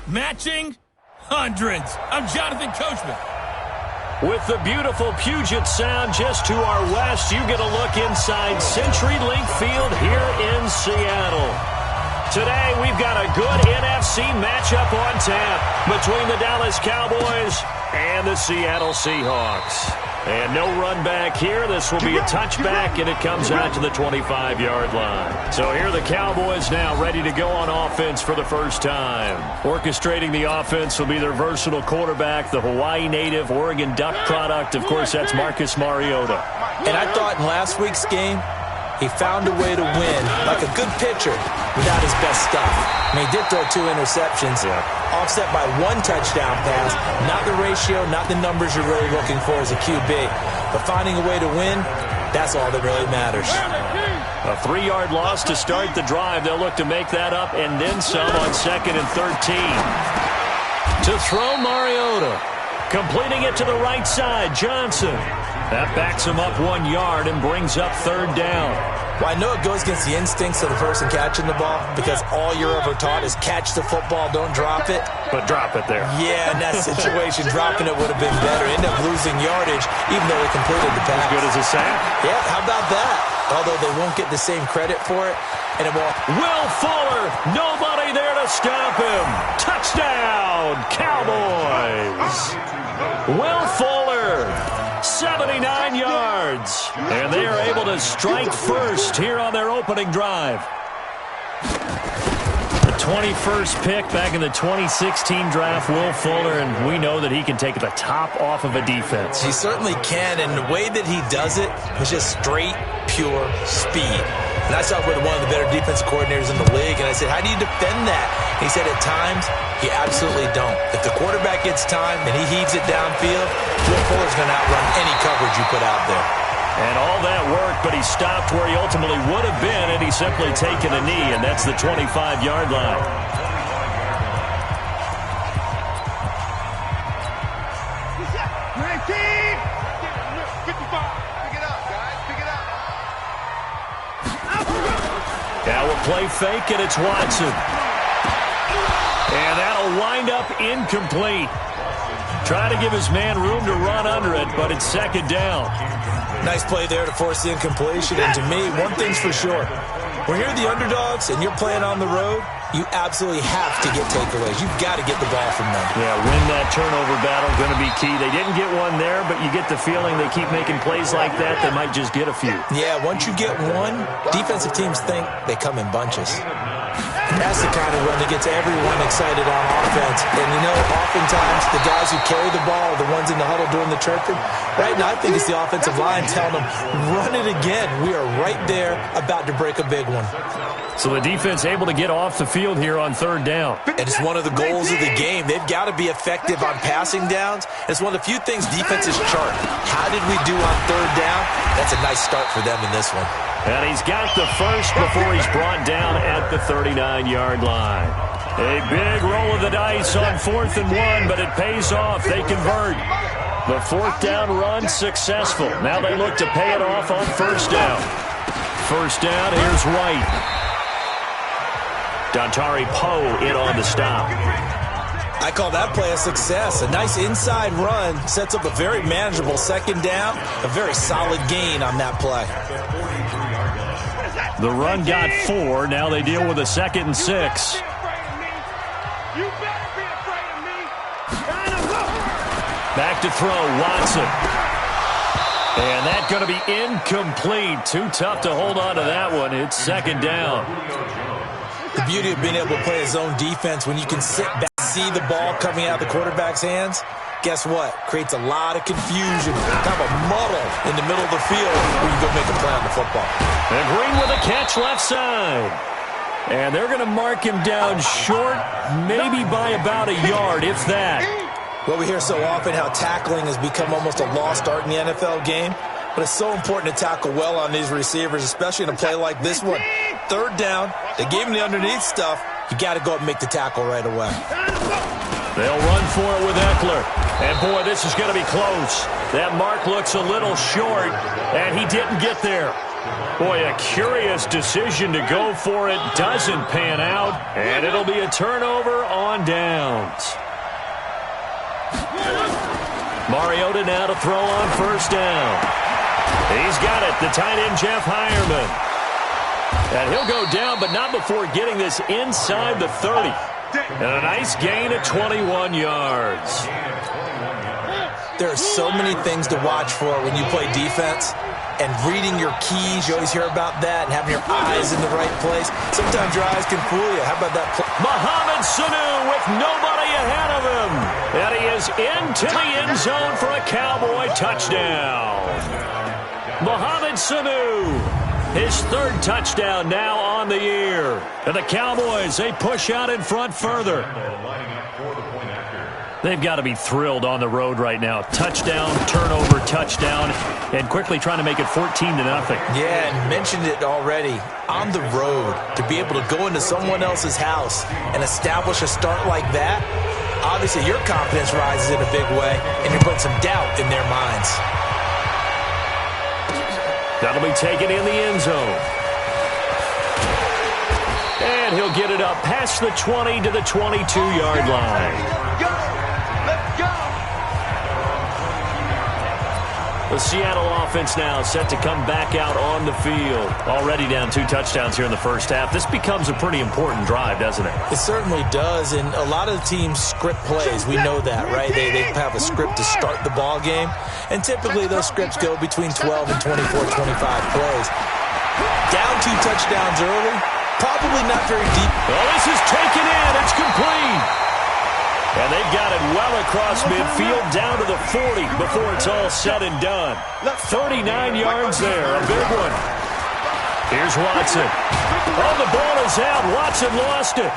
matching hundreds. I'm Jonathan Coachman. With the beautiful Puget Sound just to our west, you get a look inside CenturyLink Field here in Seattle. Today, we've got a good NFC matchup on tap between the Dallas Cowboys and the Seattle Seahawks. And no run back here. This will be a touchback, and it comes out to the 25-yard line. So here are the Cowboys now ready to go on offense for the first time. Orchestrating the offense will be their versatile quarterback, the Hawaii native, Oregon Duck product. Of course, that's Marcus Mariota. And I thought in last week's game, he found a way to win like a good pitcher without his best stuff. I mean, he did throw 2 interceptions, offset by 1 touchdown pass. Not the ratio, not the numbers you're really looking for as a QB. But finding a way to win, that's all that really matters. A 3-yard loss to start the drive. They'll look to make that up and then some on 2nd and 13. To throw Mariota. Completing it to the right side, Johnson. That backs him up 1 yard and brings up 3rd down. Well, I know it goes against the instincts of the person catching the ball because all you're ever taught is catch the football, don't drop it. But drop it there. Yeah, in that situation, dropping it would have been better. End up losing yardage, even though they completed the pass. As good as a sack. Yeah, how about that? Although they won't get the same credit for it. And it won't. Will Fuller, nobody there to stop him. Touchdown, Cowboys. Will Fuller, 79 yards. And they are able to strike first here on their opening drive. The 21st pick back in the 2016 draft, Will Fuller, and we know that he can take the top off of a defense. He certainly can, and the way that he does it is just straight, pure speed. And I saw with one of the better defensive coordinators in the league, and I said, how do you defend that? And he said, at times, you absolutely don't. If the quarterback gets time and he heaves it downfield, Will Fuller's going to outrun any coverage you put out there. And all that worked, but he stopped where he ultimately would have been, and he's simply taken a knee, and that's the 25-yard line. Now we'll play fake, and it's Watson. And that'll wind up incomplete. Trying to give his man room to run under it, but it's 2nd down. Nice play there to force the incompletion. And to me, one thing's for sure. When you're the underdogs and you're playing on the road, you absolutely have to get takeaways. You've got to get the ball from them. Yeah, win that turnover battle, going to be key. They didn't get one there, but you get the feeling they keep making plays like that, they might just get a few. Yeah, once you get one, defensive teams think they come in bunches. That's the kind of run that gets everyone excited on offense. And, you know, oftentimes the guys who carry the ball are the ones in the huddle doing the chirping. Right now, I think it's the offensive line telling them, run it again. We are right there about to break a big one. So the defense able to get off the field here on 3rd down. And it's one of the goals of the game. They've got to be effective on passing downs. It's one of the few things defenses chart. How did we do on 3rd down? That's a nice start for them in this one. And he's got the first before he's brought down at the 39-yard line. A big roll of the dice on 4th and 1, but it pays off. They convert. The 4th down run successful. Now they look to pay it off on 1st down. 1st down, here's White. Dontari Poe in on the stop. I call that play a success. A nice inside run sets up a very manageable 2nd down. A very solid gain on that play. The run got 4. Now they deal with a 2nd and 6. Back to throw, Watson. And that's going to be incomplete. Too tough to hold on to that one. It's 2nd down. The beauty of being able to play a zone defense when you can sit back, see the ball coming out of the quarterback's hands, guess what? Creates a lot of confusion, kind of a muddle in the middle of the field where you go make a play on the football. And Green with a catch left side. And they're going to mark him down short, maybe by about a yard, if that. Well, we hear so often how tackling has become almost a lost art in the NFL game. But it's so important to tackle well on these receivers, especially in a play like this one. 3rd down, they gave him the underneath stuff. You got to go up and make the tackle right away. They'll run for it with Eckler. And, boy, this is going to be close. That mark looks a little short, and he didn't get there. Boy, a curious decision to go for it. Doesn't pan out, and it'll be a turnover on downs. Mariota now to throw on first down. He's got it, the tight end, Jeff Heuerman. And he'll go down, but not before getting this inside the 30. And a nice gain of 21 yards. There are so many things to watch for when you play defense. And reading your keys, you always hear about that, and having your eyes in the right place. Sometimes your eyes can fool you. How about that play? Mohamed Sanu with nobody ahead of him. And he is into the end zone for a Cowboy touchdown. Mohamed Sanu, his third touchdown now on the year. And the Cowboys, they push out in front further. They've got to be thrilled on the road right now. Touchdown, turnover, touchdown, and quickly trying to make it 14-0. Yeah, and mentioned it already. On the road, to be able to go into someone else's house and establish a start like that, obviously your confidence rises in a big way, and you're putting some doubt in their minds. That'll be taken in the end zone. And he'll get it up past the 20 to the 22-yard line. The Seattle offense now set to come back out on the field. Already down 2 touchdowns here in the first half. This becomes a pretty important drive, doesn't it? It certainly does, and a lot of the teams script plays. We know that, right? They have a script to start the ball game, and typically those scripts go between 12 and 24, 25 plays. Down 2 touchdowns early, probably not very deep. Oh, this is taken in. It's complete. And they've got it well across midfield down to the 40 before it's all said and done. 39 yards there, a big one. Here's Watson. Oh, the ball is out. Watson lost it.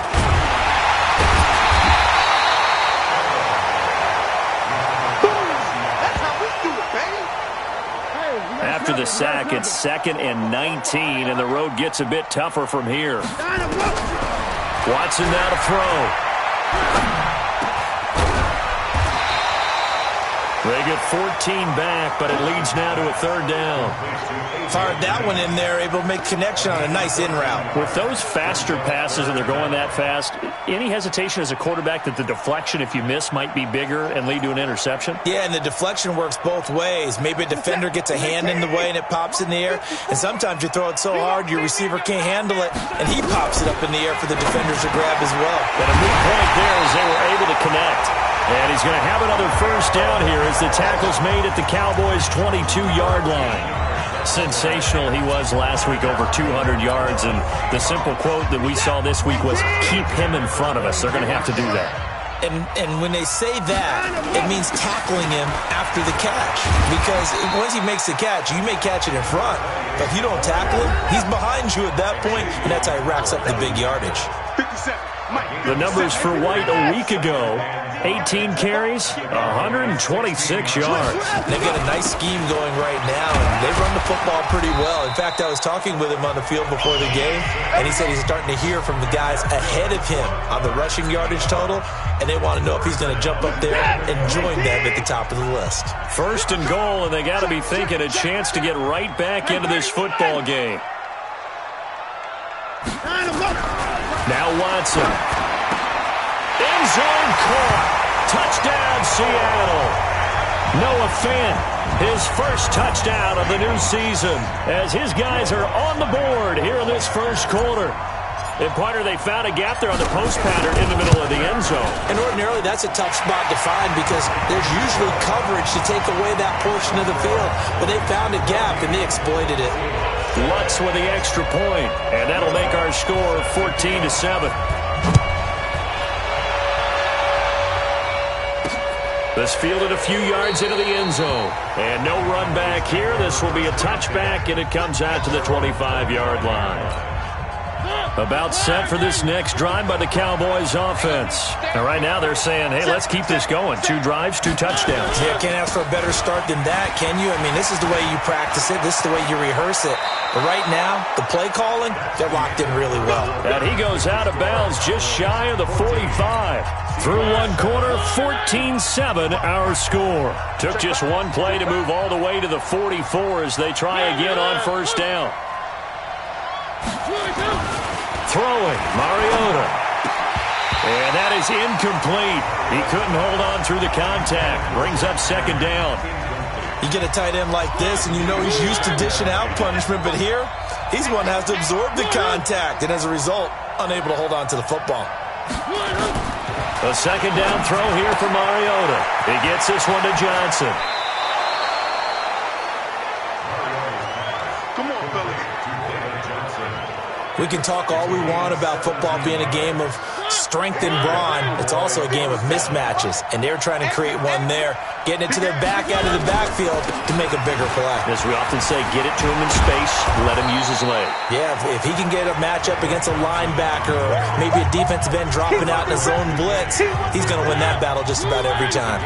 After the sack, it's 2nd and 19, and the road gets a bit tougher from here. Watson now to throw. They get 14 back, but it leads now to a 3rd down. Fired that one in there, able to make connection on a nice in route. With those faster passes and they're going that fast, any hesitation as a quarterback that the deflection, if you miss, might be bigger and lead to an interception? Yeah, and the deflection works both ways. Maybe a defender gets a hand in the way and it pops in the air, and sometimes you throw it so hard your receiver can't handle it, and he pops it up in the air for the defenders to grab as well. But a big point there is they were able to connect. And he's going to have another first down here as the tackle's made at the Cowboys' 22-yard line. Sensational he was last week, over 200 yards. And the simple quote that we saw this week was, keep him in front of us. They're going to have to do that. And when they say that, it means tackling him after the catch. Because once he makes the catch, you may catch it in front. But if you don't tackle him, he's behind you at that point, and that's how he racks up the big yardage. The numbers for White a week ago, 18 carries, 126 yards. They've got a nice scheme going right now, and they run the football pretty well. In fact, I was talking with him on the field before the game, and he said he's starting to hear from the guys ahead of him on the rushing yardage total, and they want to know if he's going to jump up there and join them at the top of the list. 1st and goal, and they got to be thinking a chance to get right back into this football game. Now Watson. End zone caught. Touchdown, Seattle. Noah Fant, his first touchdown of the new season, as his guys are on the board here in this first quarter. And, partner, they found a gap there on the post pattern in the middle of the end zone. And ordinarily, that's a tough spot to find because there's usually coverage to take away that portion of the field. But they found a gap, and they exploited it. Lutz with the extra point, and that'll make our score 14-7. This fielded a few yards into the end zone. And no run back here. This will be a touchback, and it comes out to the 25-yard line. About set for this next drive by the Cowboys offense. And right now they're saying, hey, let's keep this going. 2 drives, 2 touchdowns. Yeah, can't ask for a better start than that, can you? I mean, this is the way you practice it. This is the way you rehearse it. But right now, the play calling, they're locked in really well. And he goes out of bounds just shy of the 45. Through one quarter, 14-7 our score. Took just one play to move all the way to the 44 as they try again on first down. Throwing, Mariota. And that is incomplete. He couldn't hold on through the contact. Brings up second down. You get a tight end like this, and you know he's used to dishing out punishment, but here, he's the one that has to absorb the contact, and as a result, unable to hold on to the football. A second down throw here for Mariota. He gets this one to Johnson. We can talk all we want about football being a game of strength and brawn. It's also a game of mismatches, and they're trying to create one there, getting it to their back out of the backfield to make a bigger play. As we often say, get it to him in space, let him use his leg. Yeah, if he can get a matchup against a linebacker or maybe a defensive end dropping out in a zone blitz, he's going to win that battle just about every time.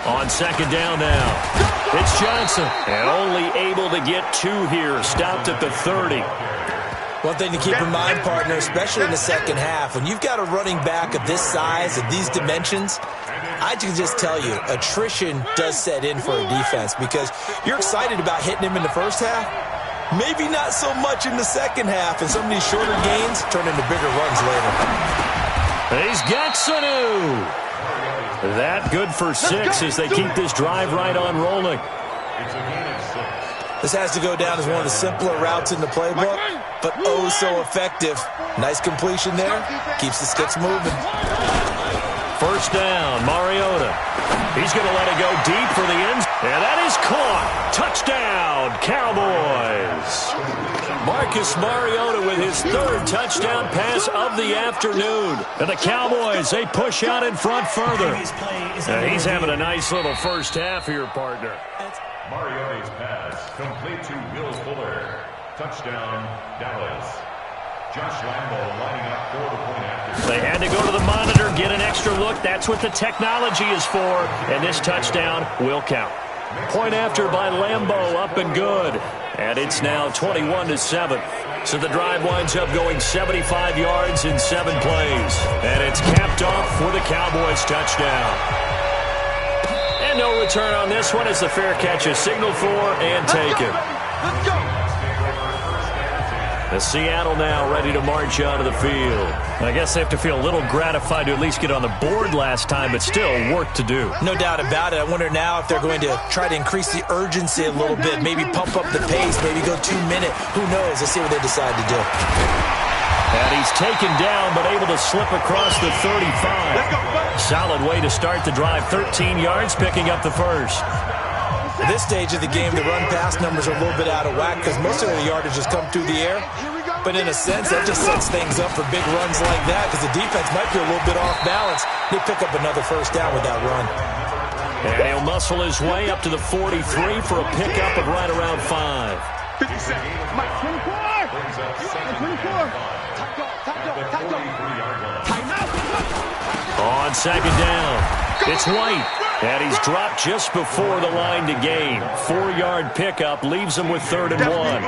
On second down now. It's Johnson, and only able to get 2 here, stopped at the 30. One thing to keep in mind, partner, especially in the second half, when you've got a running back of this size, of these dimensions, I can just tell you, attrition does set in for a defense because you're excited about hitting him in the first half, maybe not so much in the second half, and some of these shorter gains turn into bigger runs later. He's got Sanu. That good for 6 as they keep this drive right on rolling. This has to go down as one of the simpler routes in the playbook, but oh so effective. Nice completion there. Keeps the sticks moving. First down, Mariota. He's going to let it go deep for the end. And that is caught. Touchdown, Cowboys. Marcus Mariota with his 3rd touchdown pass of the afternoon. And the Cowboys, they push out in front further. And he's having a nice little first half here, partner. Mariota's pass complete to Will Fuller. Touchdown, Dallas. Josh Lambo lining up for the point after. They had to go to the monitor, get an extra look. That's what the technology is for. And this touchdown will count. Point after by Lambo, up and good. And it's now 21-7. So the drive winds up going 75 yards in 7 plays. And it's capped off with a Cowboys touchdown. And no return on this one as the fair catch is signaled for and taken. Let's go. The Seattle now ready to march out of the field. I guess they have to feel a little gratified to at least get on the board last time, but still work to do. No doubt about it. I wonder now if they're going to try to increase the urgency a little bit, maybe pump up the pace, maybe go 2-minute. Who knows? Let's see what they decide to do. And he's taken down, but able to slip across the 35. Solid way to start the drive. 13 yards, picking up the first. At this stage of the game, the run-pass numbers are a little bit out of whack because most of the yardage has come through the air. But in a sense, that just sets things up for big runs like that because the defense might be a little bit off balance. They pick up another first down with that run. And he'll muscle his way up to the 43 for a pickup of right around 5. 50 seconds. Mike, 24. 24. On second down, it's White. And he's dropped just before the line to gain. 4-yard pickup leaves him with 3rd and 1.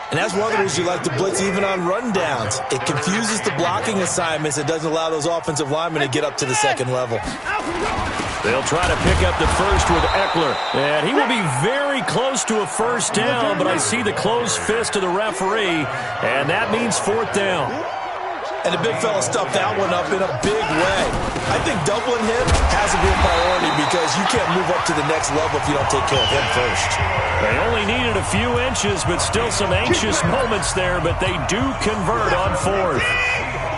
And that's one of the reasons you like to blitz even on rundowns. It confuses the blocking assignments. It doesn't allow those offensive linemen to get up to the second level. They'll try to pick up the first with Eckler. And he will be very close to a first down, but I see the closed fist of the referee, and that means 4th down. And the big fella stuffed that one up in a big way. I think doubling him has to be a priority because you can't move up to the next level if you don't take care of him first. They only needed a few inches, but still some anxious moments there, but they do convert on 4th.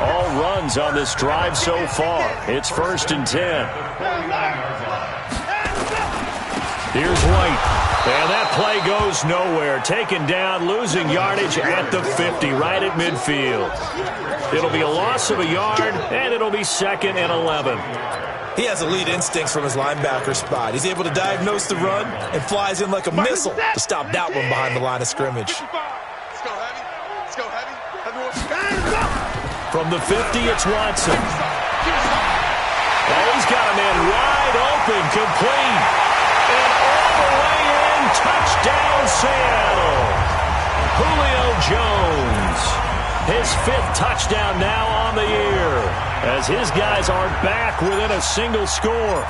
All runs on this drive so far. It's 1st and 10. Here's White. And that play goes nowhere. Taken down, losing yardage at the 50, right at midfield. It'll be a loss of a yard, and it'll be 2nd and 11. He has elite instincts from his linebacker spot. He's able to diagnose the run and flies in like a missile to stop that one behind the line of scrimmage. Let's go heavy. Let's go heavy. From the 50, it's Watson. Oh, he's got a man wide open, complete. And all the way in, touchdown Seattle. Julio Jones. His 5th touchdown now on the year, as his guys are back within a single score.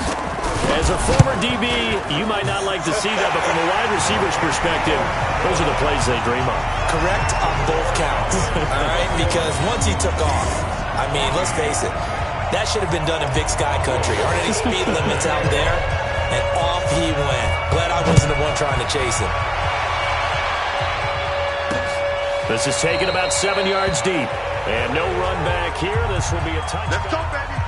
As a former DB, you might not like to see that, but from a wide receiver's perspective, those are the plays they dream of. Correct on both counts, all right? Because once he took off, I mean, let's face it, that should have been done in Big Sky Country. Aren't any speed limits out there? And off he went. Glad I wasn't the one trying to chase him. This is taken about 7 yards deep. And no run back here. This will be a touchdown. Let's go, baby.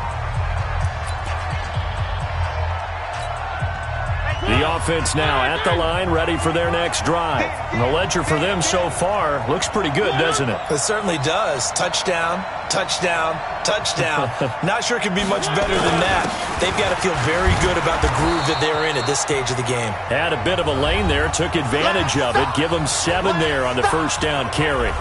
The offense now at the line, ready for their next drive. And the ledger for them so far looks pretty good, doesn't it? It certainly does. Touchdown, touchdown, touchdown. Not sure it can be much better than that. They've got to feel very good about the groove that they're in at this stage of the game. Had a bit of a lane there, took advantage of it. Give them 7 there on the first down carry.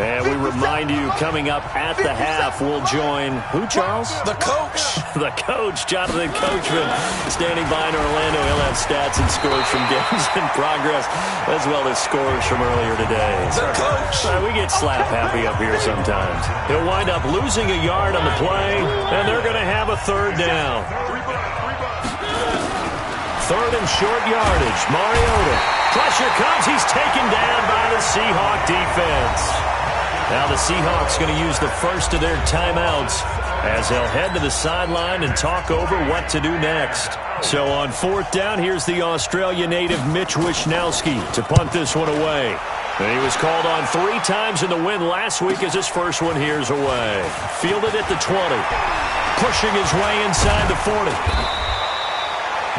And we remind you, coming up at the half, we'll join who, Charles? The coach. The coach, Jonathan Coachman, standing by in Orlando. He'll have stats and scores from games in progress, as well as scores from earlier today. The coach. We get slap happy up here sometimes. He'll wind up losing a yard on the play, and they're going to have a 3rd down. 3rd and short yardage. Mariota. Pressure comes. He's taken down by the Seahawk defense. Now the Seahawks going to use the first of their timeouts as they'll head to the sideline and talk over what to do next. So on 4th down, here's the Australia native Mitch Wishnowsky to punt this one away. And he was called on 3 times in the win last week as his first one here's away. Fielded at the 20. Pushing his way inside the 40.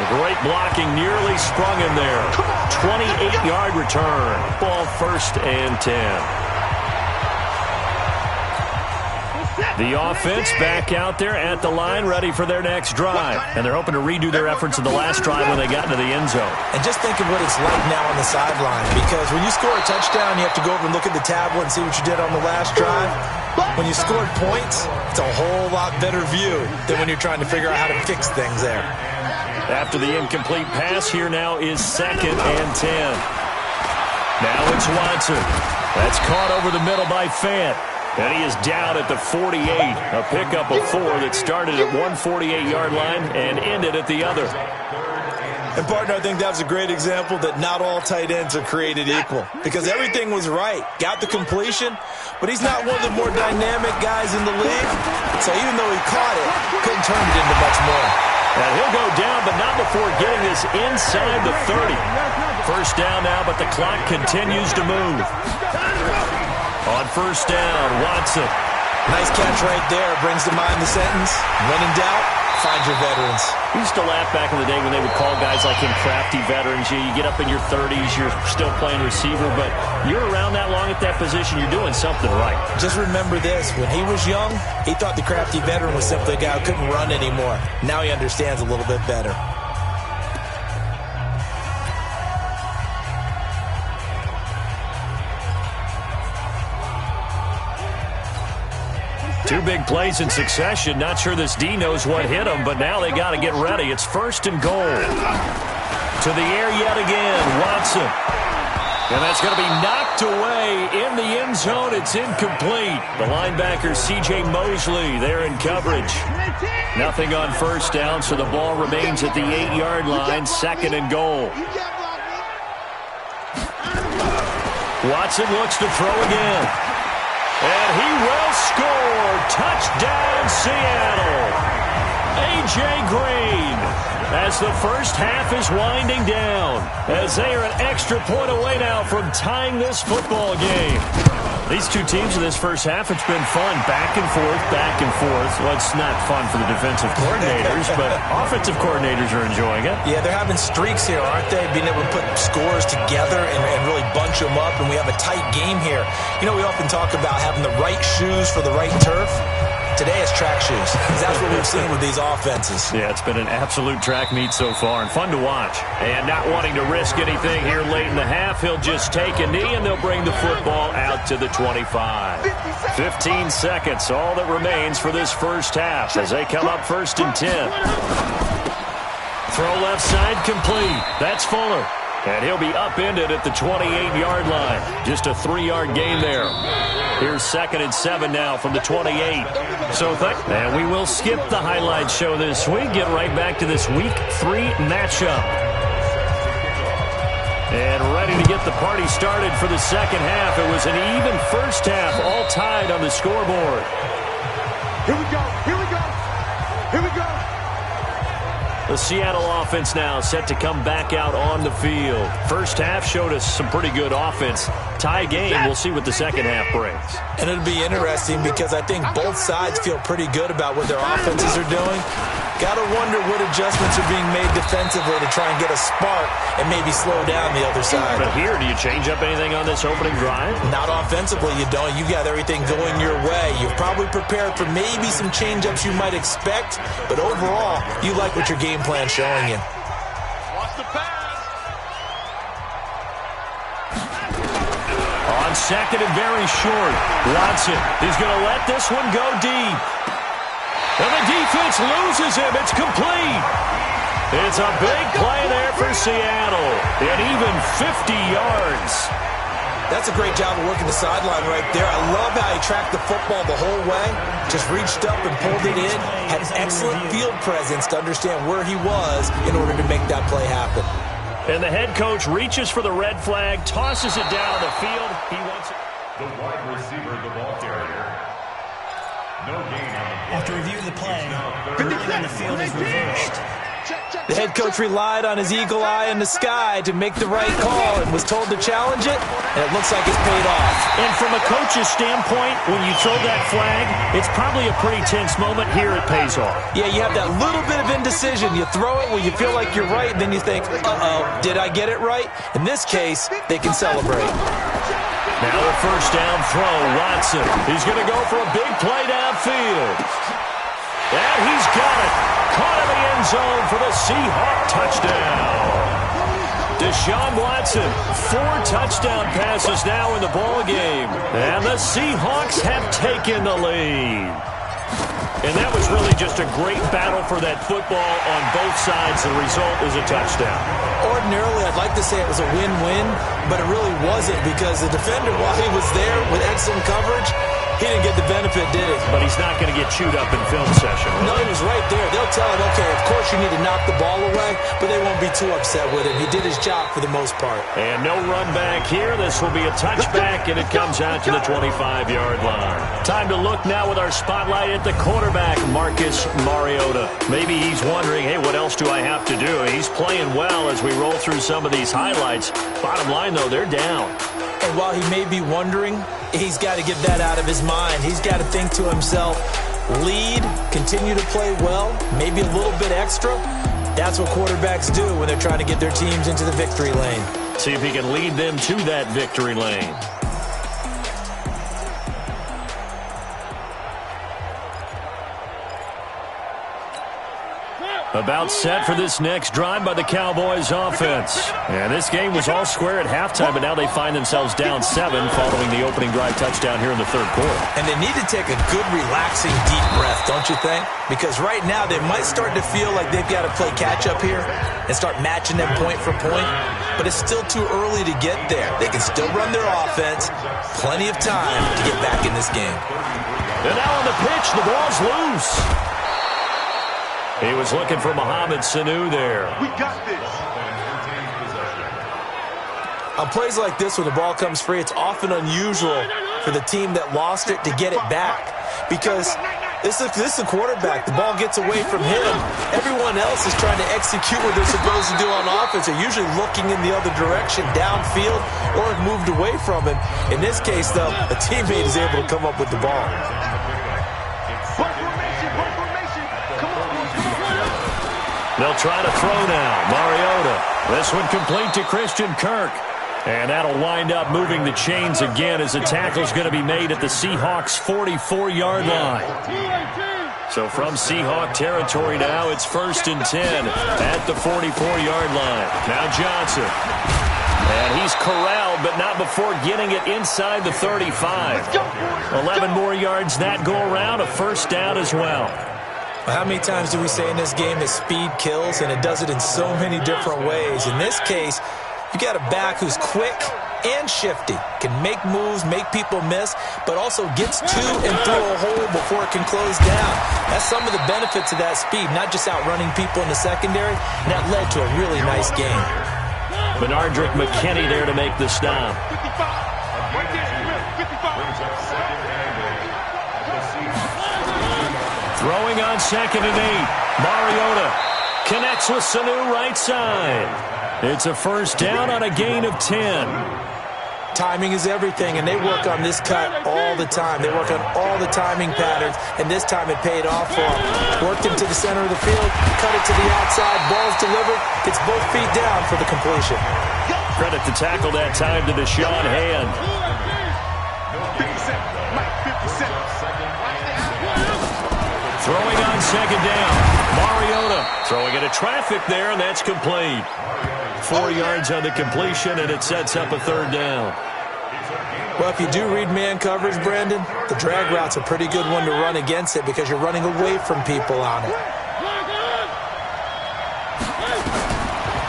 The great blocking nearly sprung him there. 28-yard return. Ball 1st and 10. The offense back out there at the line, ready for their next drive. And they're hoping to redo their efforts in the last drive when they got into the end zone. And just think of what it's like now on the sideline. Because when you score a touchdown, you have to go over and look at the tablet and see what you did on the last drive. When you scored points, it's a whole lot better view than when you're trying to figure out how to fix things there. After the incomplete pass, here now is 2nd and 10. Now it's Watson. That's caught over the middle by Fant. And he is down at the 48. A pickup of 4 that started at one 48-yard line and ended at the other. And, partner, I think that was a great example that not all tight ends are created equal. Because everything was right. Got the completion, but he's not one of the more dynamic guys in the league. So even though he caught it, couldn't turn it into much more. And he'll go down, but not before getting this inside the 30. First down now, but the clock continues to move. On first down, Watson. Nice catch right there. Brings to mind the sentence, when in doubt, find your veterans. We used to laugh back in the day when they would call guys like him crafty veterans. You get up in your 30s, you're still playing receiver, but you're around that long at that position, you're doing something right. Just remember this. When he was young, he thought the crafty veteran was simply a guy who couldn't run anymore. Now he understands a little bit better. Two big plays in succession. Not sure this D knows what hit him, but now they got to get ready. It's 1st and goal. To the air yet again, Watson. And that's going to be knocked away in the end zone. It's incomplete. The linebacker, C.J. Mosley, there in coverage. Nothing on first down, so the ball remains at the 8-yard line. 2nd and goal. Watson looks to throw again. And he will score. Touchdown, Seattle. A.J. Green, as the first half is winding down, as they are an extra point away now from tying this football game. These two teams in this first half, it's been fun. Back and forth, back and forth. Well, it's not fun for the defensive coordinators, but offensive coordinators are enjoying it. Yeah, they're having streaks here, aren't they? Being able to put scores together and really bunch them up, and we have a tight game here. You know, we often talk about having the right shoes for the right turf. Today it's track shoes. That's what we've seen with these offenses. Yeah, it's been an absolute track meet so far and fun to watch. And not wanting to risk anything here late in the half, he'll just take a knee and they'll bring the football out to the 25. 15 seconds, all that remains for this first half as they come up 1st and 10. Throw left side complete. That's Fuller. And he'll be upended at the 28-yard line. Just a 3-yard gain there. Here's 2nd and 7 now from the 28. And we will skip the highlight show this week. Get right back to this Week 3 matchup. And ready to get the party started for the second half. It was an even first half, all tied on the scoreboard. Here we go. Here we go. Here we go. The Seattle offense now set to come back out on the field. First half showed us some pretty good offense. Tie game, we'll see what the second half brings. And it'll be interesting because I think both sides feel pretty good about what their offenses are doing. Got to wonder what adjustments are being made defensively to try and get a spark and maybe slow down the other side. But here, do you change up anything on this opening drive? Not offensively, you don't. You got everything going your way. You've probably prepared for maybe some change-ups you might expect, but overall, you like what your game plan's showing you. Watch the pass. On 2nd and very short, Watson is going to let this one go deep. And the defense loses him. It's complete. It's a big play there for Seattle. And even 50 yards. That's a great job of working the sideline right there. I love how he tracked the football the whole way. Just reached up and pulled it in. Had excellent field presence to understand where he was in order to make that play happen. And the head coach reaches for the red flag, tosses it down on the field. He wants it. The wide receiver, the ball carrier. No gain on the play. After review of the play, everything on the field is reversed. The head coach relied on his eagle eye in the sky to make the right call and was told to challenge it, and it looks like it's paid off. And from a coach's standpoint, when you throw that flag, it's probably a pretty tense moment. Here it pays off. Yeah, you have that little bit of indecision. You throw it when you feel like you're right, and then you think, uh-oh, did I get it right? In this case, they can celebrate. Now a first down throw, Watson. He's going to go for a big play downfield. And he's got it. Caught in the end zone for the Seahawk touchdown. Deshaun Watson, 4 touchdown passes now in the ball game. And the Seahawks have taken the lead. And that was really just a great battle for that football on both sides. The result is a touchdown. Ordinarily, I'd like to say it was a win-win, but it really wasn't because the defender, while he was there with excellent coverage, he didn't get the benefit, did he? But he's not going to get chewed up in film session. Right? No, he was right there. They'll tell him, okay, of course you need to knock the ball away, but they won't be too upset with him. He did his job for the most part. And no run back here. This will be a touchback, and it comes out to the 25-yard line. Time to look now with our spotlight at the quarterback, Marcus Mariota. Maybe he's wondering, hey, what else do I have to do? He's playing well as we roll through some of these highlights. Bottom line, though, they're down. And while he may be wondering, he's got to get that out of his mind. He's got to think to himself, lead, continue to play well, maybe a little bit extra. That's what quarterbacks do when they're trying to get their teams into the victory lane. See if he can lead them to that victory lane. About set for this next drive by the Cowboys offense. And this game was all square at halftime, but now they find themselves down 7 following the opening drive touchdown here in the third quarter. And they need to take a good, relaxing, deep breath, don't you think? Because right now they might start to feel like they've got to play catch-up here and start matching them point for point. But it's still too early to get there. They can still run their offense. Plenty of time to get back in this game. And now on the pitch, the ball's loose. He was looking for Mohamed Sanu there. We got this. On plays like this where the ball comes free, it's often unusual for the team that lost it to get it back. Because this is a quarterback. The ball gets away from him. Everyone else is trying to execute what they're supposed to do on offense. They're usually looking in the other direction, downfield, or have moved away from him. In this case, though, a teammate is able to come up with the ball. They'll try to throw now. Mariota. This one complete to Christian Kirk. And that'll wind up moving the chains again as the tackle's going to be made at the Seahawks' 44-yard line. So from Seahawk territory now, it's 1st and 10 at the 44-yard line. Now Johnson. And he's corralled, but not before getting it inside the 35. 11 more yards that go around, a 1st down as well. How many times do we say in this game that speed kills, and it does it in so many different ways? In this case, you got a back who's quick and shifty, can make moves, make people miss, but also gets to and through a hole before it can close down. That's some of the benefits of that speed, not just outrunning people in the secondary, and that led to a really nice game. Benardrick McKinney there to make the stop. Throwing on 2nd and 8. Mariota connects with Sanu right side. It's a 1st down on a gain of 10. Timing is everything, and they work on this cut all the time. They work on all the timing patterns, and this time it paid off for them. Worked him to the center of the field, cut it to the outside, ball's delivered. It's both feet down for the completion. Credit the tackle that time to Deshaun Hand. Throwing on 2nd down. Mariota throwing into traffic there, and that's complete. 4 yards on the completion, and it sets up a 3rd down. Well, if you do read man coverage, Brandon, the drag route's a pretty good one to run against it because you're running away from people on it.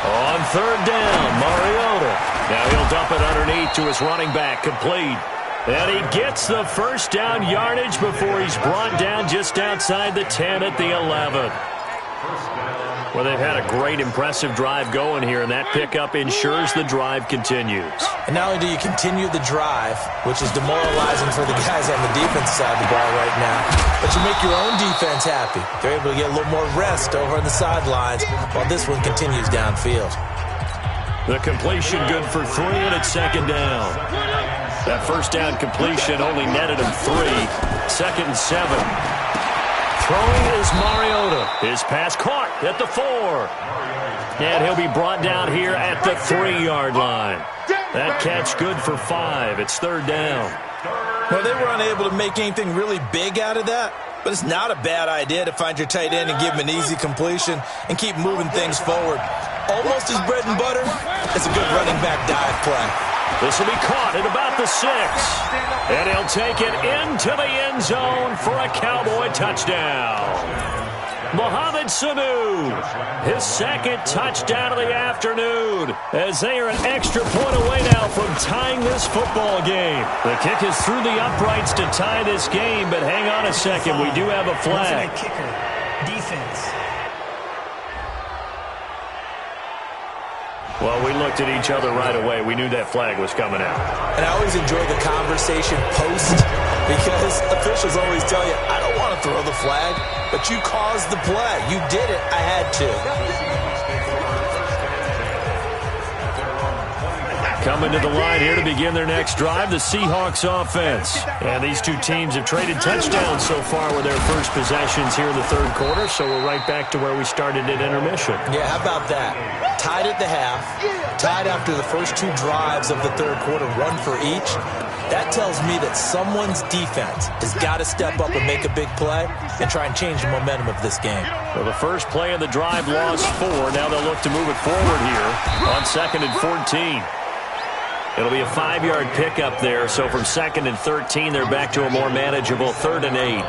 On 3rd down, Mariota. Now he'll dump it underneath to his running back, complete. And he gets the 1st down yardage before he's brought down just outside the 10 at the 11. Well, they've had a great, impressive drive going here, and that pickup ensures the drive continues. And not only do you continue the drive, which is demoralizing for the guys on the defense side of the ball right now, but you make your own defense happy. They're able to get a little more rest over on the sidelines while this one continues downfield. The completion good for 3, and it's 2nd down. That 1st down completion only netted him 3. 2nd and 7. Throwing is Mariota. His pass caught at the 4. And he'll be brought down here at the 3-yard line. That catch good for 5. It's 3rd down. Well, they were unable to make anything really big out of that, but it's not a bad idea to find your tight end and give him an easy completion and keep moving things forward. Almost his bread and butter. It's a good running back dive play. This will be caught at about the 6. And he'll take it into the end zone for a Cowboy touchdown. Mohamed Sanu, his 2nd touchdown of the afternoon, as they are an extra point away now from tying this football game. The kick is through the uprights to tie this game, but hang on a second, we do have a flag. Kicker, defense. Well, we looked at each other right away. We knew that flag was coming out. And I always enjoy the conversation post because officials always tell you, I don't want to throw the flag, but you caused the play. You did it. I had to. Coming to the line here to begin their next drive, the Seahawks offense. And these two teams have traded touchdowns so far with their first possessions here in the 3rd quarter, so we're right back to where we started at intermission. Yeah, how about that? Tied at the half, tied after the first 2 drives of the 3rd quarter, 1 for each. That tells me that someone's defense has got to step up and make a big play and try and change the momentum of this game. Well, the first play of the drive lost 4. Now they'll look to move it forward here on 2nd and 14. It'll be a 5-yard pickup there, so from 2nd and 13, they're back to a more manageable 3rd and 8.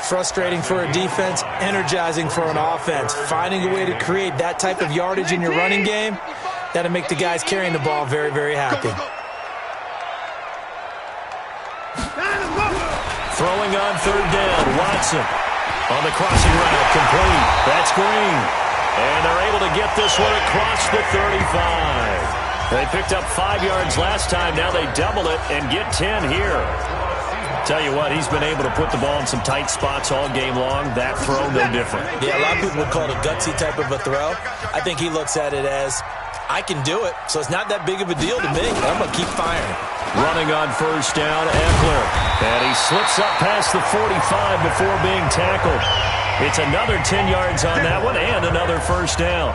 Frustrating for a defense, energizing for an offense. Finding a way to create that type of yardage in your running game, that'll make the guys carrying the ball very, very happy. Throwing on 3rd down, Watson on the crossing route, complete. That's Green. And they're able to get this one across the 35. They picked up 5 yards last time. Now they double it and get 10 here. Tell you what, he's been able to put the ball in some tight spots all game long. That throw, no different. Yeah, a lot of people would call it a gutsy type of a throw. I think he looks at it as, I can do it, so it's not that big of a deal to me. I'm going to keep firing. Running on 1st down, Eckler. And he slips up past the 45 before being tackled. It's another 10 yards on that one and another 1st down.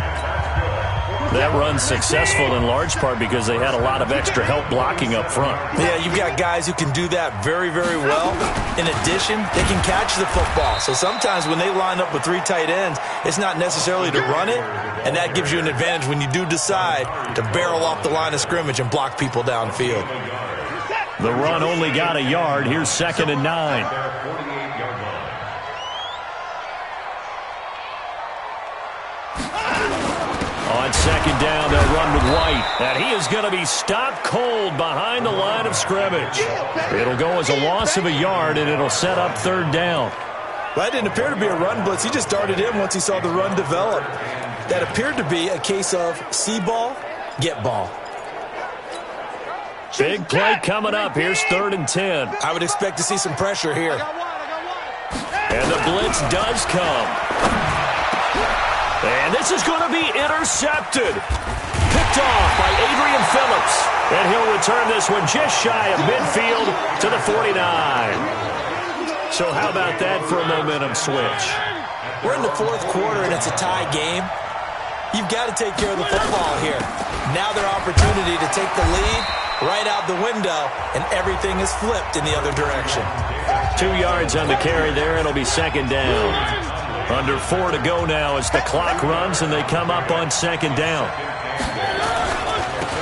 That run's successful in large part because they had a lot of extra help blocking up front. Yeah, you've got guys who can do that very, very well. In addition, they can catch the football. So sometimes when they line up with 3 tight ends, it's not necessarily to run it, and that gives you an advantage when you do decide to barrel off the line of scrimmage and block people downfield. The run only got a yard. Here's 2nd and 9. On 2nd down, they'll run with White. And he is going to be stopped cold behind the line of scrimmage. It'll go as a loss of a yard, and it'll set up 3rd down. Well, that didn't appear to be a run blitz. He just darted in once he saw the run develop. That appeared to be a case of see ball, get ball. Big play coming up. Here's 3rd and 10. I would expect to see some pressure here. And the blitz does come. And this is going to be intercepted. Picked off by Adrian Phillips. And he'll return this one just shy of midfield to the 49. So how about that for a momentum switch? We're in the 4th quarter, and it's a tie game. You've got to take care of the football here. Now their opportunity to take the lead right out the window, and everything is flipped in the other direction. 2 yards on the carry there. It'll be 2nd down. Under 4 to go now as the clock runs, and they come up on 2nd down.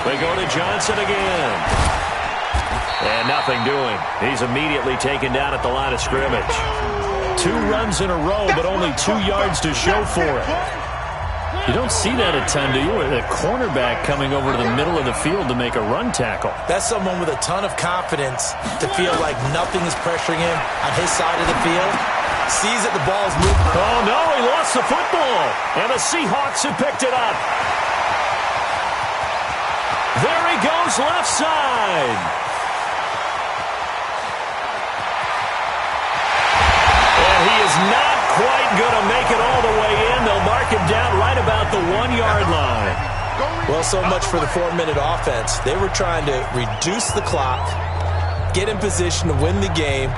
They go to Johnson again. And nothing doing. He's immediately taken down at the line of scrimmage. 2 runs in a row, but only 2 yards to show for it. You don't see that a ton, do you? A cornerback coming over to the middle of the field to make a run tackle. That's someone with a ton of confidence to feel like nothing is pressuring him on his side of the field. Sees that the ball is moving. Oh, no, he lost the football. And the Seahawks have picked it up. There he goes left side. And he is not quite going to make it all the way in. They'll mark him down right about the 1-yard line. Well, so much for the 4-minute offense. They were trying to reduce the clock, get in position to win the game,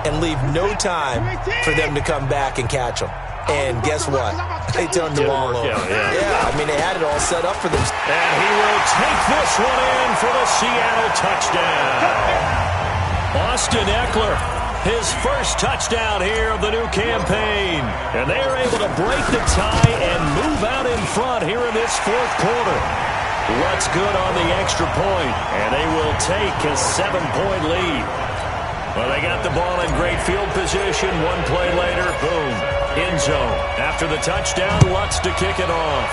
and leave no time for them to come back and catch them. And guess what? They turned the ball over. Yeah, I mean, they had it all set up for them. And he will take this one in for the Seattle touchdown. Austin Eckler, his first touchdown here of the new campaign. And they are able to break the tie and move out in front here in this 4th quarter. What's good on the extra point? And they will take a 7-point lead. Well, they got the ball in great field position. 1 play later, boom, end zone. After the touchdown, Lutz to kick it off.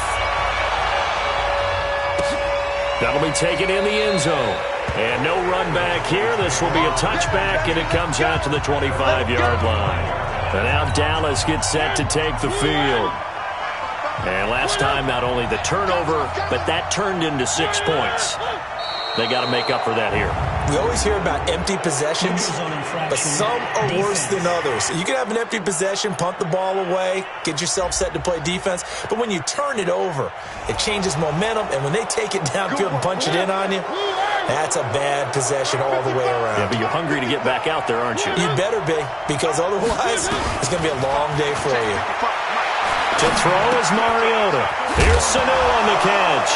That'll be taken in the end zone. And no run back here. This will be a touchback, and it comes out to the 25-yard line. And now Dallas gets set to take the field. And last time, not only the turnover, but that turned into 6 points. They got to make up for that here. We always hear about empty possessions, but some are worse than others. You can have an empty possession, punt the ball away, get yourself set to play defense, but when you turn it over, it changes momentum, and when they take it downfield and punch it in on you, that's a bad possession all the way around. Yeah, but you're hungry to get back out there, aren't you? You better be, because otherwise, it's going to be a long day for you. To throw is Mariota. Here's Sanu on the catch.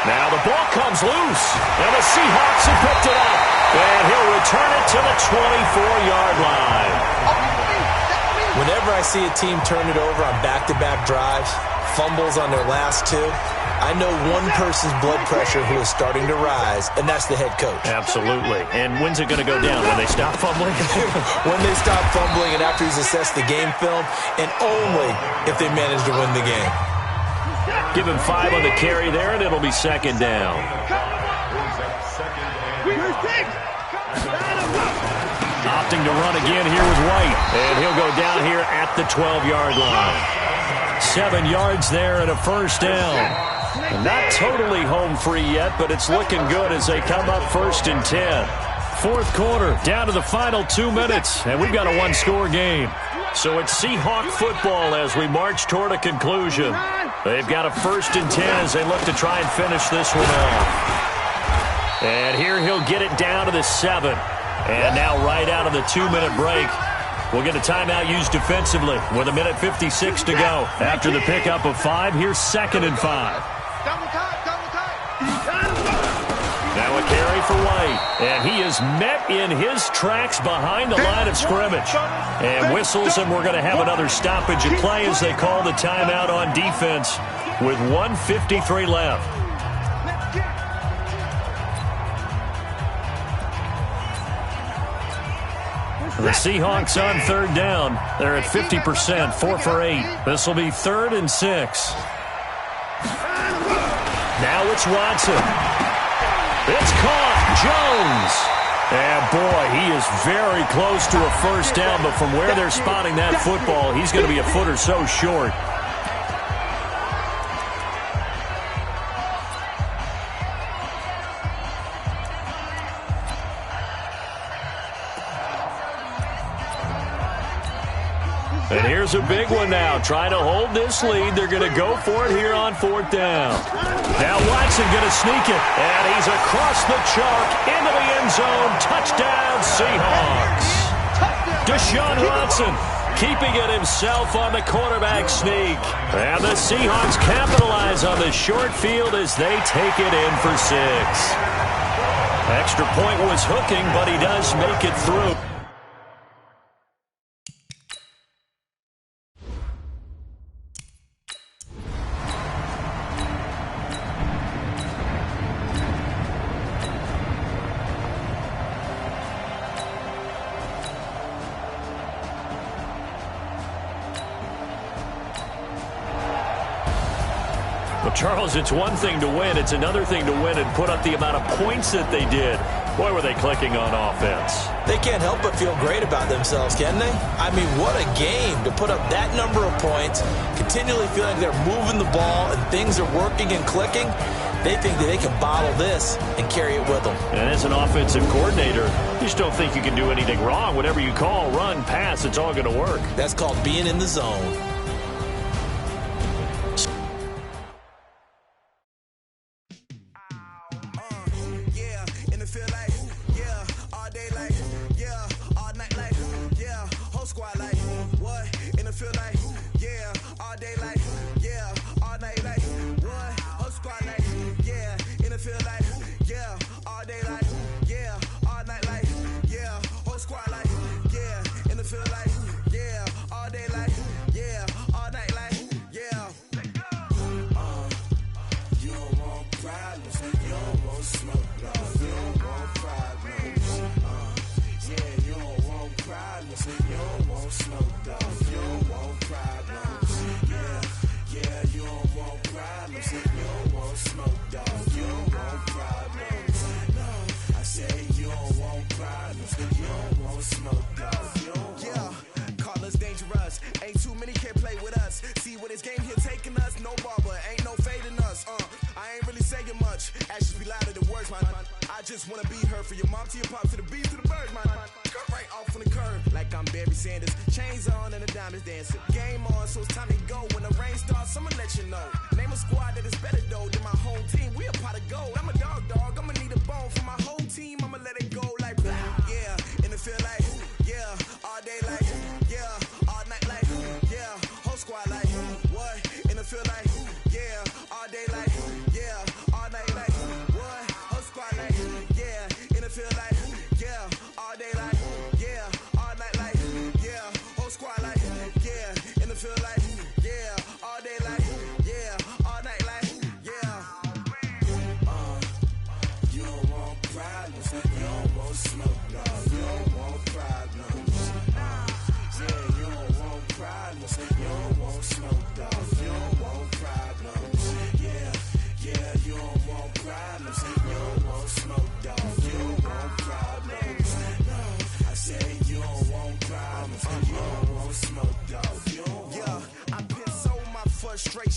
Now the ball comes loose, and the Seahawks have picked it up. And he'll return it to the 24-yard line. Whenever I see a team turn it over on back-to-back drives, fumbles on their last 2, I know one person's blood pressure who is starting to rise, and that's the head coach. Absolutely. And when's it going to go down? When they stop fumbling? When they stop fumbling and after he's assessed the game film, and only if they manage to win the game. Give him 5 on the carry there, and it'll be 2nd down. Opting to run again here with White. And he'll go down here at the 12-yard line. 7 yards there and a first down. Not totally home free yet, but it's looking good as they come up 1st and 10. 4th quarter, down to the final 2 minutes, and we've got a 1-score game. So it's Seahawk football as we march toward a conclusion. They've got a 1st and 10 as they look to try and finish this one off. And here he'll get it down to the 7. And now right out of the 2-minute break, we'll get a timeout used defensively with 1:56 to go. After the pickup of 5, here's 2nd and 5. for White. And he is met in his tracks behind the line of scrimmage. And whistles, and we're going to have another stoppage at play as they call the timeout on defense with 1:53 left. The Seahawks on third down. They're at 50%, 4 for 8. This will be 3rd and 6. Now it's Watson. It's caught. Jones. And boy, he is very close to a first down, but from where they're spotting that football, he's going to be a foot or so short. And here's a big one now. Trying to hold this lead. They're going to go for it here on 4th down. Now Watson going to sneak it. And he's across the chalk into the end zone. Touchdown, Seahawks. Deshaun Watson keeping it himself on the quarterback sneak. And the Seahawks capitalize on the short field as they take it in for 6. Extra point was hooking, but he does make it through. Charles, it's one thing to win. It's another thing to win and put up the amount of points that they did. Boy, were they clicking on offense. They can't help but feel great about themselves, can they? I mean, what a game to put up that number of points, continually feeling like they're moving the ball and things are working and clicking. They think that they can bottle this and carry it with them. And as an offensive coordinator, you just don't think you can do anything wrong. Whatever you call, run, pass, it's all going to work. That's called being in the zone.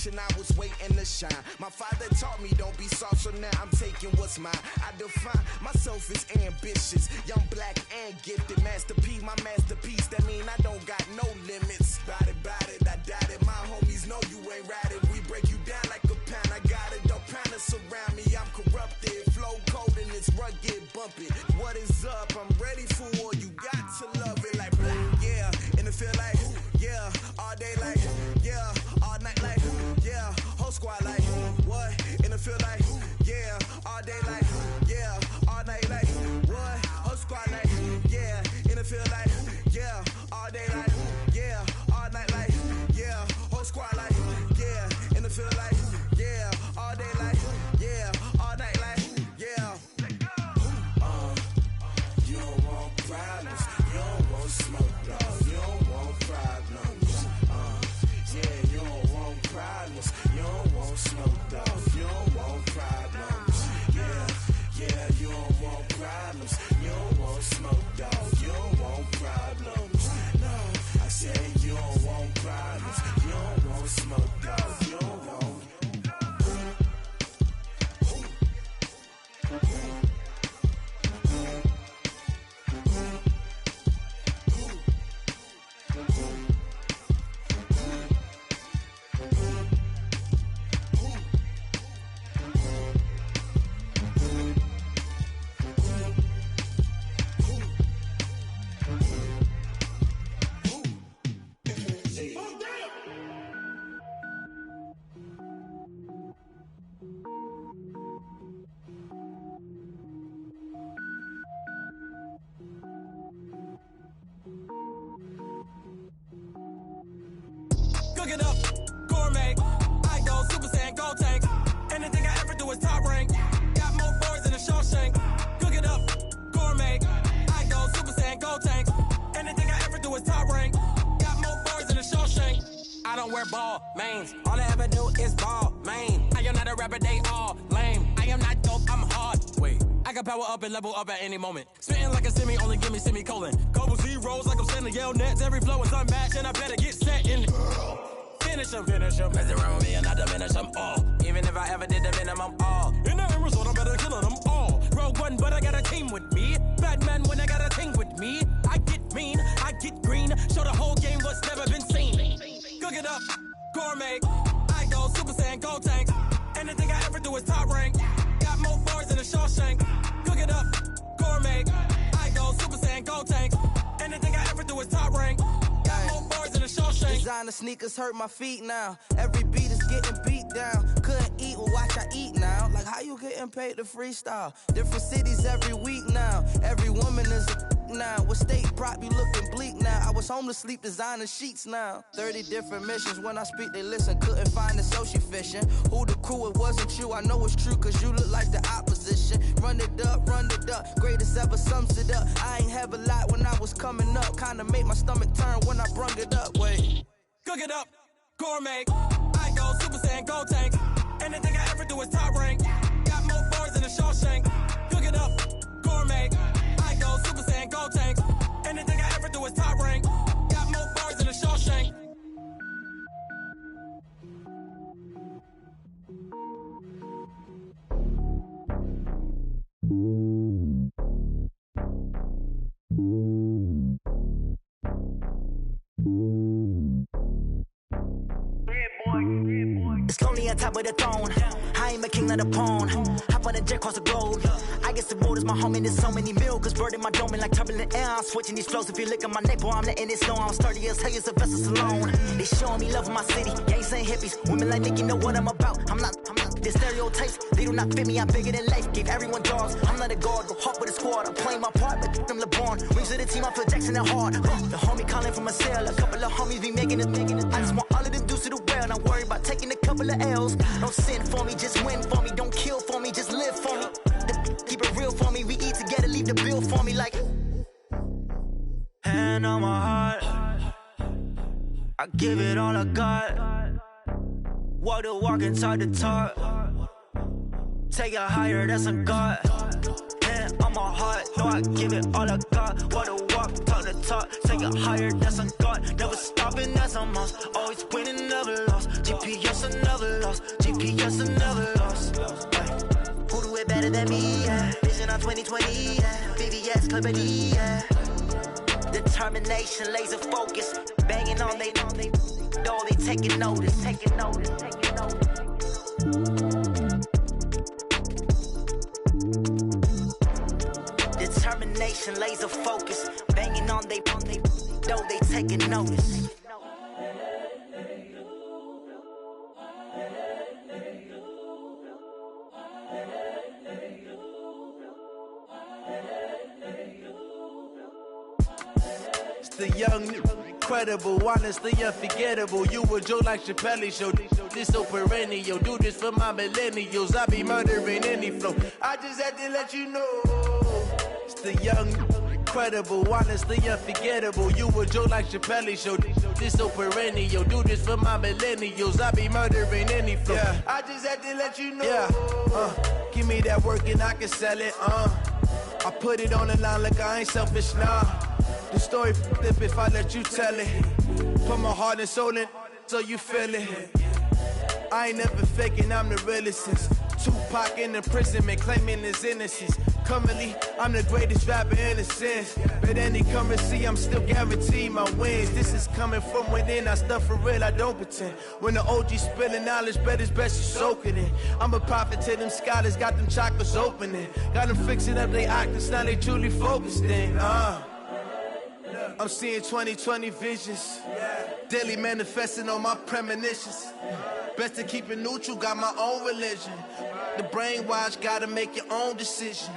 I was waiting to shine. My father taught me don't be soft, so now I'm taking what's mine. I define myself as ambitious, young, black, and gifted. Masterpiece, my masterpiece. That mean I don't got no limits. Bout it, I doubt it. My homies know you ain't ratted. We break you down like a pound. I got it, don't pound us around me. I'm corrupted, flow cold and it's rugged, bumpy. What is up? I'm ready for war. You got to love it like black, yeah. And it feel like, yeah, all day like, yeah, all night like, yeah, whole squad like, what? And it feel like, yeah, all day like, yeah, all night like. smoke, dog. You don't want problems. No, I said you don't want problems. You don't want smoke, dog. You don't want. Cook it up, gourmet. I go Super Saiyan, gold tank. Anything I ever do is top rank. Got more boys than a Shawshank. Cook it up, gourmet. I go Super Saiyan, gold tank. Anything I ever do is top rank. Got more boys than a Shawshank. I don't wear ball mains. All I ever do is ball main. I am not a rapper, they all lame. I am not dope, I'm hard. Wait, I can power up and level up at any moment. Spitting like a semi, only give me semicolon. Couple zeros like I'm sending yell nets. Every flow is unmatched and I better get set in. Finish him. Mess around with me and I diminish them all. Even if I ever did the minimum, all. In the end result, I'm better killing them all. Rogue One, but I got a team with me. Batman when I got a team with me. I get mean, I get green. Show the whole game what's never been seen. Cook it up, gourmet. I go Super Saiyan, gold tank. Anything I ever do is top rank. Got more bars than a Shawshank. Cook it up, gourmet. I go Super Saiyan, gold tank. Anything I ever do is top rank. Got more bars than a Shawshank. Designer sneakers hurt my feet now. Every beat is getting beat down. Couldn't eat, well watch I eat now. Like how you getting paid to freestyle? Different cities every week now. Every woman is a now. With state prop, you looking bleak now. I was home to sleep, designing sheets now. 30 different missions. When I speak, they listen. Couldn't find it, so she fishing. Who the crew? It wasn't you. I know it's true, cause you look like the opposition. Run it up. Greatest ever sums it up. I ain't have a lot when I was coming up. Kinda made my stomach turn when I brung it up. Wait. Cook it up, gourmet. I go Super Saiyan, gold tank. Anything I ever do is top rank. Got more bars than a Shawshank. Cook it up, gourmet. I go Super Saiyan, gold tank. Anything I ever do is top rank. Got more bars than a Shawshank. It's lonely on top of the throne. I ain't a king, not a pawn. Hop on a jet across the globe. I guess the world is my home and there's so many milkers. Bird in my dome and like turbulent air. I'm switching these flows. If you look at my neck, boy, I'm letting it slow. I'm sturdy as hell as a vessel alone. They showing me love in my city. Gangs ain't hippies. Women like Nicky know what I'm about. I'm not. The stereotypes, they do not fit me. I'm bigger than life. Gave everyone dogs. I'm not a guard. Go hard with a squad. I'm playing my part, but them LeBron. Rings to the team. I feel Jackson and hard. The homie calling from a cell. A couple of homies be making it. I just want all of them dudes to the well. Not worry about taking a couple of L's. Don't sin for me, just win for me. Don't kill for me, just live for me. Keep it real for me. We eat together, leave the bill for me like. Hand on my heart, I give it all I got. Walk the walk and talk the talk. Take it higher, that's a God. Hand on my heart, no, I give it all I got. Walk the walk, talk the talk. Take it higher, that's a God. Never stopping, that's a must. Always winning, never lost. GPS, I never lost. GPS, I never lost. Who do it better than me? Yeah. Vision on 2020. Yeah. VVS, Clippity. Yeah. Determination, laser focus. Banging on they know they taking notice. Determination, laser focus. Banging on they know they taking notice. The young, incredible, honestly unforgettable. You a joke like Chappelle show. This so perennial. Do this for my millennials. I be murdering any flow. I just had to let you know. It's the young, incredible, honestly unforgettable. You a joke like Chappelle show. This so perennial. Do this for my millennials. I be murdering any flow. Yeah. I just had to let you know. Yeah. Give me that work and I can sell it. I put it on the line like I ain't selfish, nah. The story flip if I let you tell it. Put my heart and soul in so you feel it. I ain't never faking, I'm the realest since Tupac in imprisonment, claiming his innocence. Currently, I'm the greatest rapper in a sense. But any currency, I'm still guaranteed my wins. This is coming from within, I stuff for real, I don't pretend. When the OG spilling knowledge, bet it's best you soak it in. I'm a prophet to them scholars, got them chakras opening. Got them fixing up their octaves, now they truly focused in. I'm seeing 2020 visions. Daily manifesting on my premonitions. Best to keep it neutral, got my own religion. The brainwash, gotta make your own decision.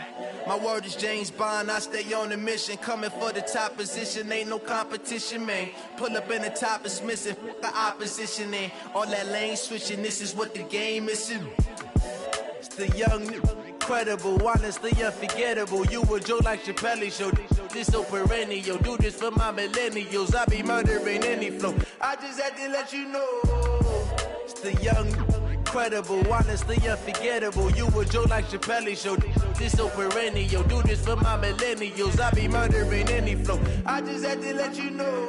My word is James Bond, I stay on a mission. Coming for the top position, ain't no competition, man. Pull up in the top is missing, the opposition ain't. All that lane switching, this is what the game is. It's the young, incredible, honestly unforgettable. You a joke like Chappelle show. This so perennial, do this for my millennials. I be murdering any flow. I just had to let you know. It's the young, incredible, honestly unforgettable. You a joke like Chappelle show. This so perennial, do this for my millennials. I be murdering any flow. I just had to let you know.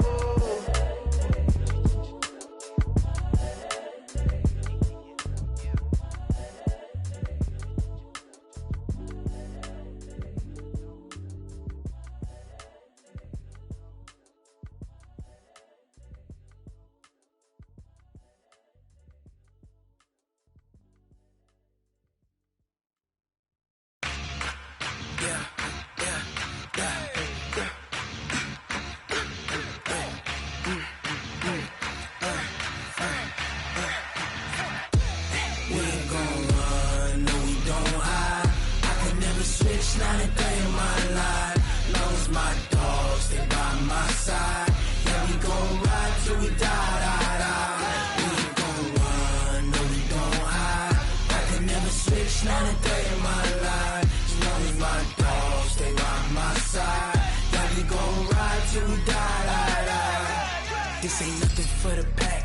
This ain't nothing for the pack.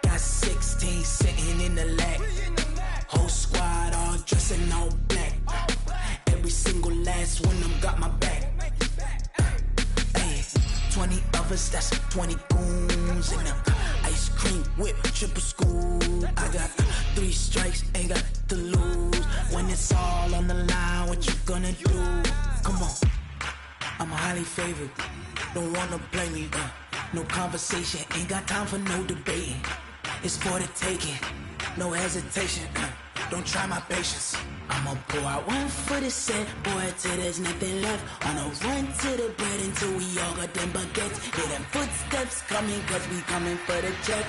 Got 16 sitting in the lap. Whole squad all dressing all black. Every single last one of them got my back. Hey, 20 of us, that's 20 goons in them. Ice cream whip, triple scoop. I got 3 strikes, ain't got to lose. When it's all on the line, what you gonna do? Come on, I'm highly favored. Don't wanna blame me, no conversation, ain't got time for no debating. It's for the taking, no hesitation. Don't try my patience. I'ma pour out one for the set, boy, till there's nothing left. On a run to the bread until we all got them baguettes. Hear them footsteps coming, cause we coming for the check.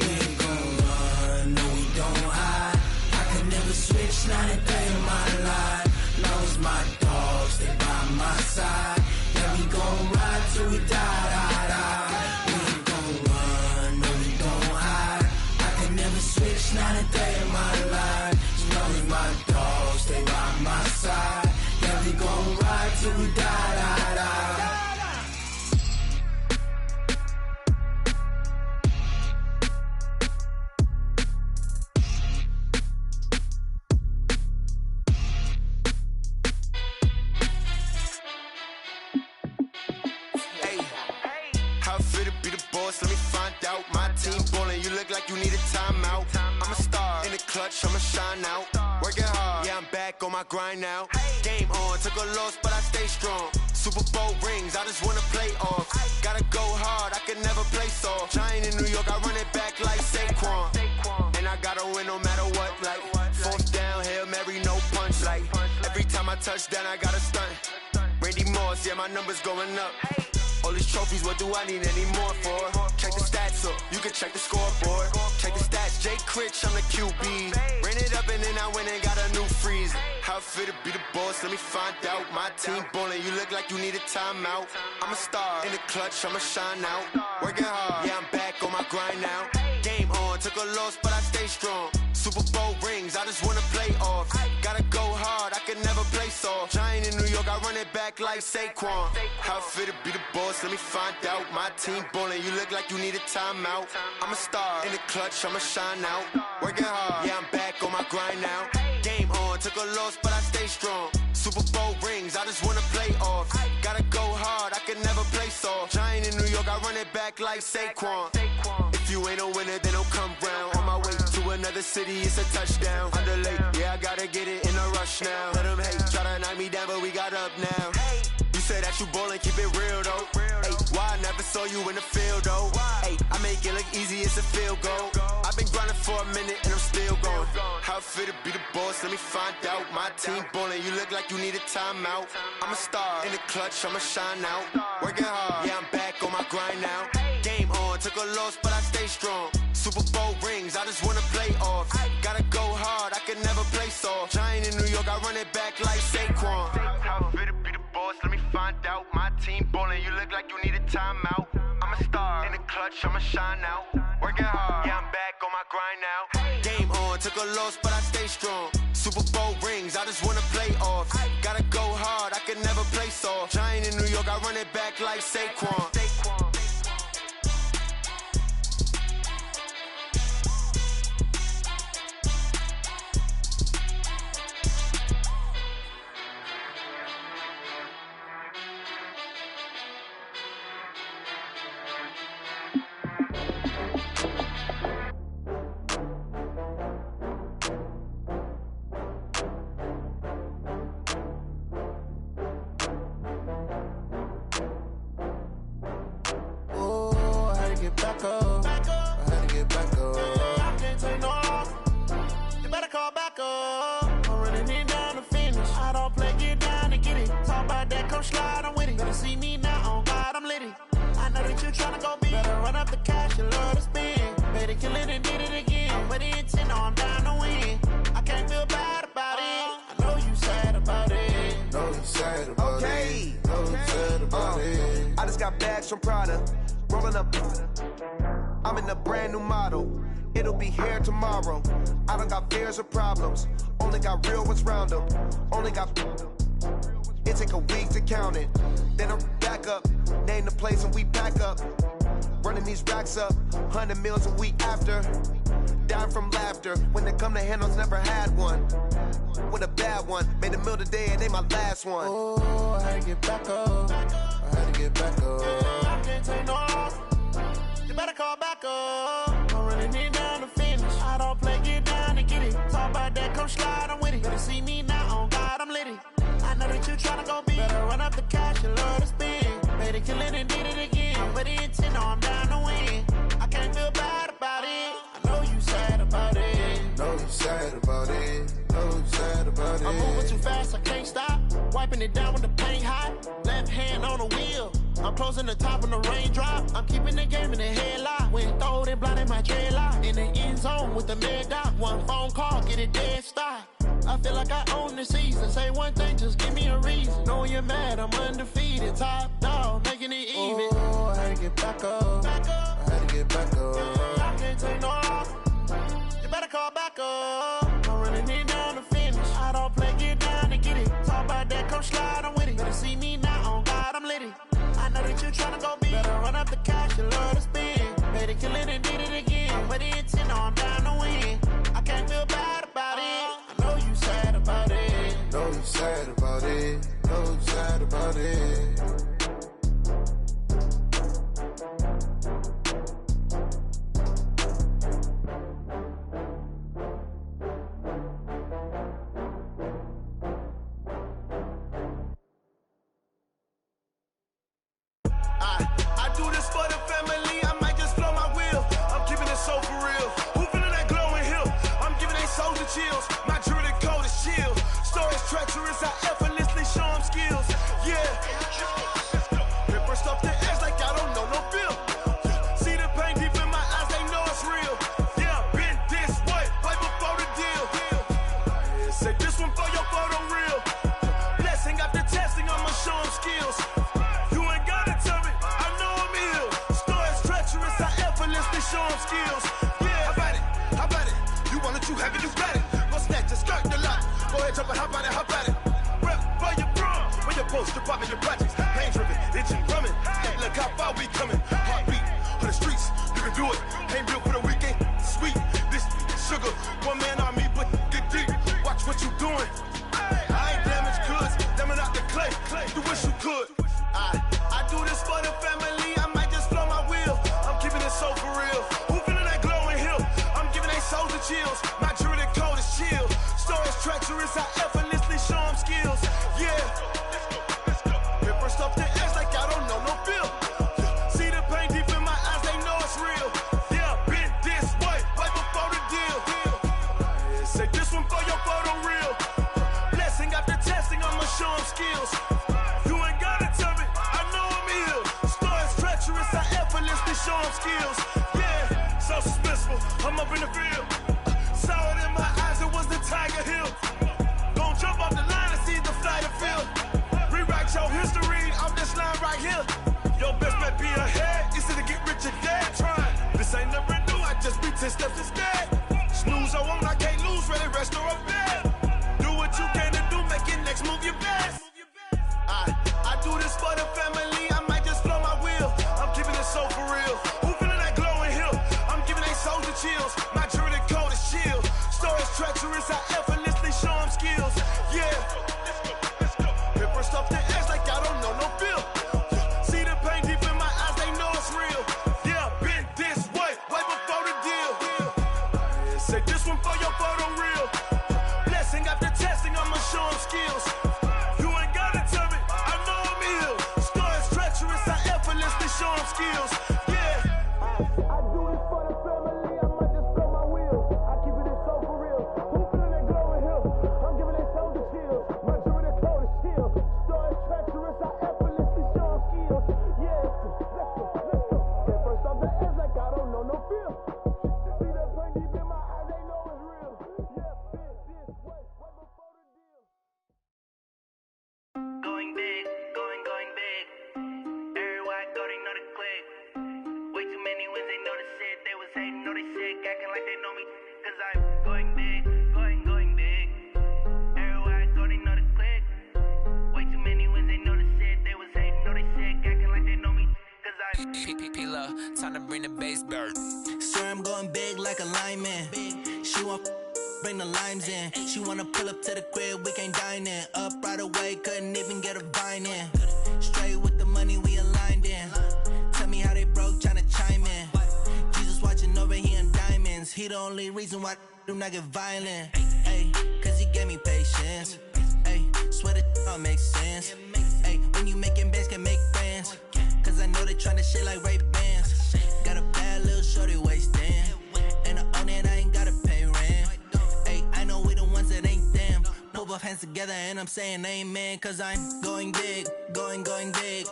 We ain't gon' run, no we don't hide. I can never switch, not a day in my life. Long as my dogs stay by my side. Yeah, we gon' ride till we die, die, die. We ain't gon' run, no we don't hide. I can never switch, not a day in my life. As long as my dogs stay by my side. Yeah, we gon' ride till we die, die, die. Let me find out. My team ballin', you look like you need a timeout. I'm a star in the clutch, I'ma shine out. Working hard, yeah, I'm back on my grind now. Game on, took a loss, but I stay strong. Super Bowl rings, I just wanna play off. Gotta go hard, I can never play soft. Giant in New York, I run it back like Saquon. And I gotta win no matter what, like 4th down, Hail Mary, no punch. Like every time I touch down, I gotta stunt. Randy Moss, yeah, my numbers going up. All these trophies, what do I need any more for? Check the stats up, you can check the scoreboard. Check the stats, Jay Critch, I'm the QB. Ran it up and then I went and got a new freeze. How it feel to be the boss, let me find out. My team ballin', you look like you need a timeout. I'm a star in the clutch, I'ma shine out. Working hard, yeah, I'm back on my grind now. Game on, took a loss, but I stay strong. Super Bowl rings, I just wanna play off. Gotta go hard, I can never play soft. Giant in New York, I run it back back like Saquon. How fit to be the boss, let me find out. My team ballin', you look like you need a timeout. I'm a star in the clutch, I'ma shine out. Working hard, yeah, I'm back on my grind now. Game on, took a loss, but I stay strong. Super Bowl rings, I just wanna play off. Gotta go hard, I can never play soft. Giant in New York, I run it back like Saquon. If you ain't a winner, then don't come round. On my way to another city, it's a touchdown. Underlay, yeah, I gotta get it in a rush now. Let them hate, try to knock me down, but we got up now. You say that you ballin', keep it real though. Hey, why I never saw you in the field though? Hey, I make it look easy, it's a field goal. I've been grinding for a minute and I'm still going. How fit to be the boss, let me find out. My team ballin', you look like you need a timeout. I'm a star in the clutch, I'ma shine out. Working hard, yeah, I'm back on my grind now. Game on, took a loss, but I stay strong. Super Bowl rings, I just wanna play off. Gotta go hard, I can never play soft. Giant in New York, I run it back like Saquon. How fit to be the boss, let me find out. My team ballin', you look like you need a timeout. I'm a star in the clutch, I'ma shine out. Working hard, yeah, I'm back on my grind now. Game on, took a loss, but I stay strong. Super Bowl rings, I just wanna play off. Gotta go hard, I can never play soft. Giant in New York, I run it back like Saquon. From Prada, rolling up. I'm in a brand new model. It'll be here tomorrow. I don't got fears or problems. Only got real ones round them. Only got. It take a week to count it. Then I'm back up. Name the place and we pack up. Running these racks up. 100 meals a week after. Dying from laughter. When they come to handles, never had one. With a bad one. Made a meal today and they my last one. Oh, I had to get back up. I had to get back up. I can't take no off. You better call back up. I'm running it down to finish. I don't play, get down and get it. Talk about that, come slide, I'm with it. Better see me now, on God, I'm litty. I know that you tryna go big. Better run up the cash, you love to spend. Made it, kill it, and did it again. With the intent, no, I'm down to win. I can't feel bad about it. I know you sad about it. Know you sad about it. Know you sad about it. I'm moving too fast, I can't stop. Wiping it down with the paint hot. Left hand on the wheel. I'm closing the top when the raindrop. I'm keeping the game in the headlock. When throwed and blinded my dreadlock. In the end zone with the mad dot. One phone call, get it dead stop. I feel like I own the season. Say one thing, just give me a reason. Knowing you're mad, I'm undefeated. Top dog, making it even. Oh, I had to get back up. I had to get back up. I can't take no off. You better call back up. I'm running it down to finish. I don't play, get down and get it. Talk about that, come slide, I'm with it. Better see me now, on God, I'm litty. I know that you tryna go big. Better run up the cash, you love to spend. Made it, kill it, and did it again. With the intent, no, I'm down to win. I can't feel bad about it. I know you sad about it. Know you sad about it. Know you sad about it. I do this for the family, I might just blow my wheel. I'm keeping it so for real. Who feeling that glowing hill? I'm giving they soldier chills. My jewelry code is chill. Stories treacherous, I effortlessly show them skills. Yeah. Paper stuff the edge like I don't know no bill. See the pain deep in my eyes, they know it's real. Yeah, been this way before the deal. Say this one for your photo real. Blessing after testing, I'ma show them skills. Show them skills. Yeah, how about it? How about it? You want it, you have it, you got it. Go snatch it, skirt the lot. Go ahead, jump it, how about it? How about it? Rep for your bro. When on your post, department, your projects. Pain driven, itching, drumming. Hey, look how far we coming. Heartbeat on the streets, you can do it. Ain't built for the weekend. Sweet, this sugar, one man army, but get deep. Watch what you doing. I ain't damaged goods, damn out the clay. You wish you could. I do this for the family. I might just blow my wheel. I'm keeping it so for real. Who feeling that glowing hill? I'm giving they souls the chills. My jewelry code is chill. Stories treacherous, I effortlessly show them skills. Yeah. Paper stuff the edge like I don't know no feel. See the pain deep in my eyes, they know it's real. Yeah, been this way, right before the deal. Say this one for your photo real. Blessing after testing, I'ma show them skills. You ain't gotta tell me, I know I'm ill. Stories treacherous, I effortlessly show them skills. Yeah, so suspenseful, I'm up in the field. Saw it in my eyes, it was the Tiger Hill. Gon' jump off the line and see the flight of field. Rewrite your history off this line right here. Your best bet be ahead, instead of get rich or dead trying. This ain't never new, I just be 10 steps instead. Snooze I won't, I can't lose, ready, rest or a bed. Do what you can to do, make it next move your best. I do this for the family, I might just blow my wheel. I'm keeping it so for real. Who feeling that glowing hill? I'm giving they souls the chills. My jewelry code is chill. Stories treacherous, I effortlessly show them skills. Yeah. Paper stuff the edge like I don't know no feel. See the pain deep in my eyes, they know it's real. Yeah, been this way, right before the deal. Say this one for your photo real. Blessing after testing, I'ma show them skills. You ain't gotta tell me, I know I'm ill. Stories treacherous, I effortlessly show them skills. Yeah. I do this for the family, I might just blow my wheel. I keep it so for real. Who feeling that glowing hill? I'm giving they souls the chills. My jewelry code is chill. Stories treacherous, I effortlessly show them skills. Yeah, let's go. Get first off the edge like I don't know no feel. See that pain deep in my eyes, they know it's real. Yeah, been this way, right before the deal. Going big, going big. Everywhere I go, they know the click. Way too many wins, they know the shit. They was hating, know they sick, acting like they know me. Cause I'm going big, going big. Everywhere I go, they know the click. Way too many wins, they know the shit. They was hating, know they sick, acting like they know me. Cause I'm P-P-P-Love, time to bring the bass bird. Swear I'm going big like a lineman. She want bring the limes in. She wanna pull up to the crib, we can't dine in. Up right away, couldn't even get a vine in. Straight with the money we aligned in. Tell me how they broke, tryna chime in. Jesus watching over here in diamonds. He the only reason why I do not get violent. Ay, cause he gave me patience. Ay, swear that all makes sense. Ay, when you making bands, can make friends. Cause I know they tryna shit like Ray-Bans. Got a bad little shorty wasting. And I own it, I ain't gotta pay rent. Ay, I know we the ones that ain't them. Pull both hands together and I'm saying amen. Cause I'm going big, going big.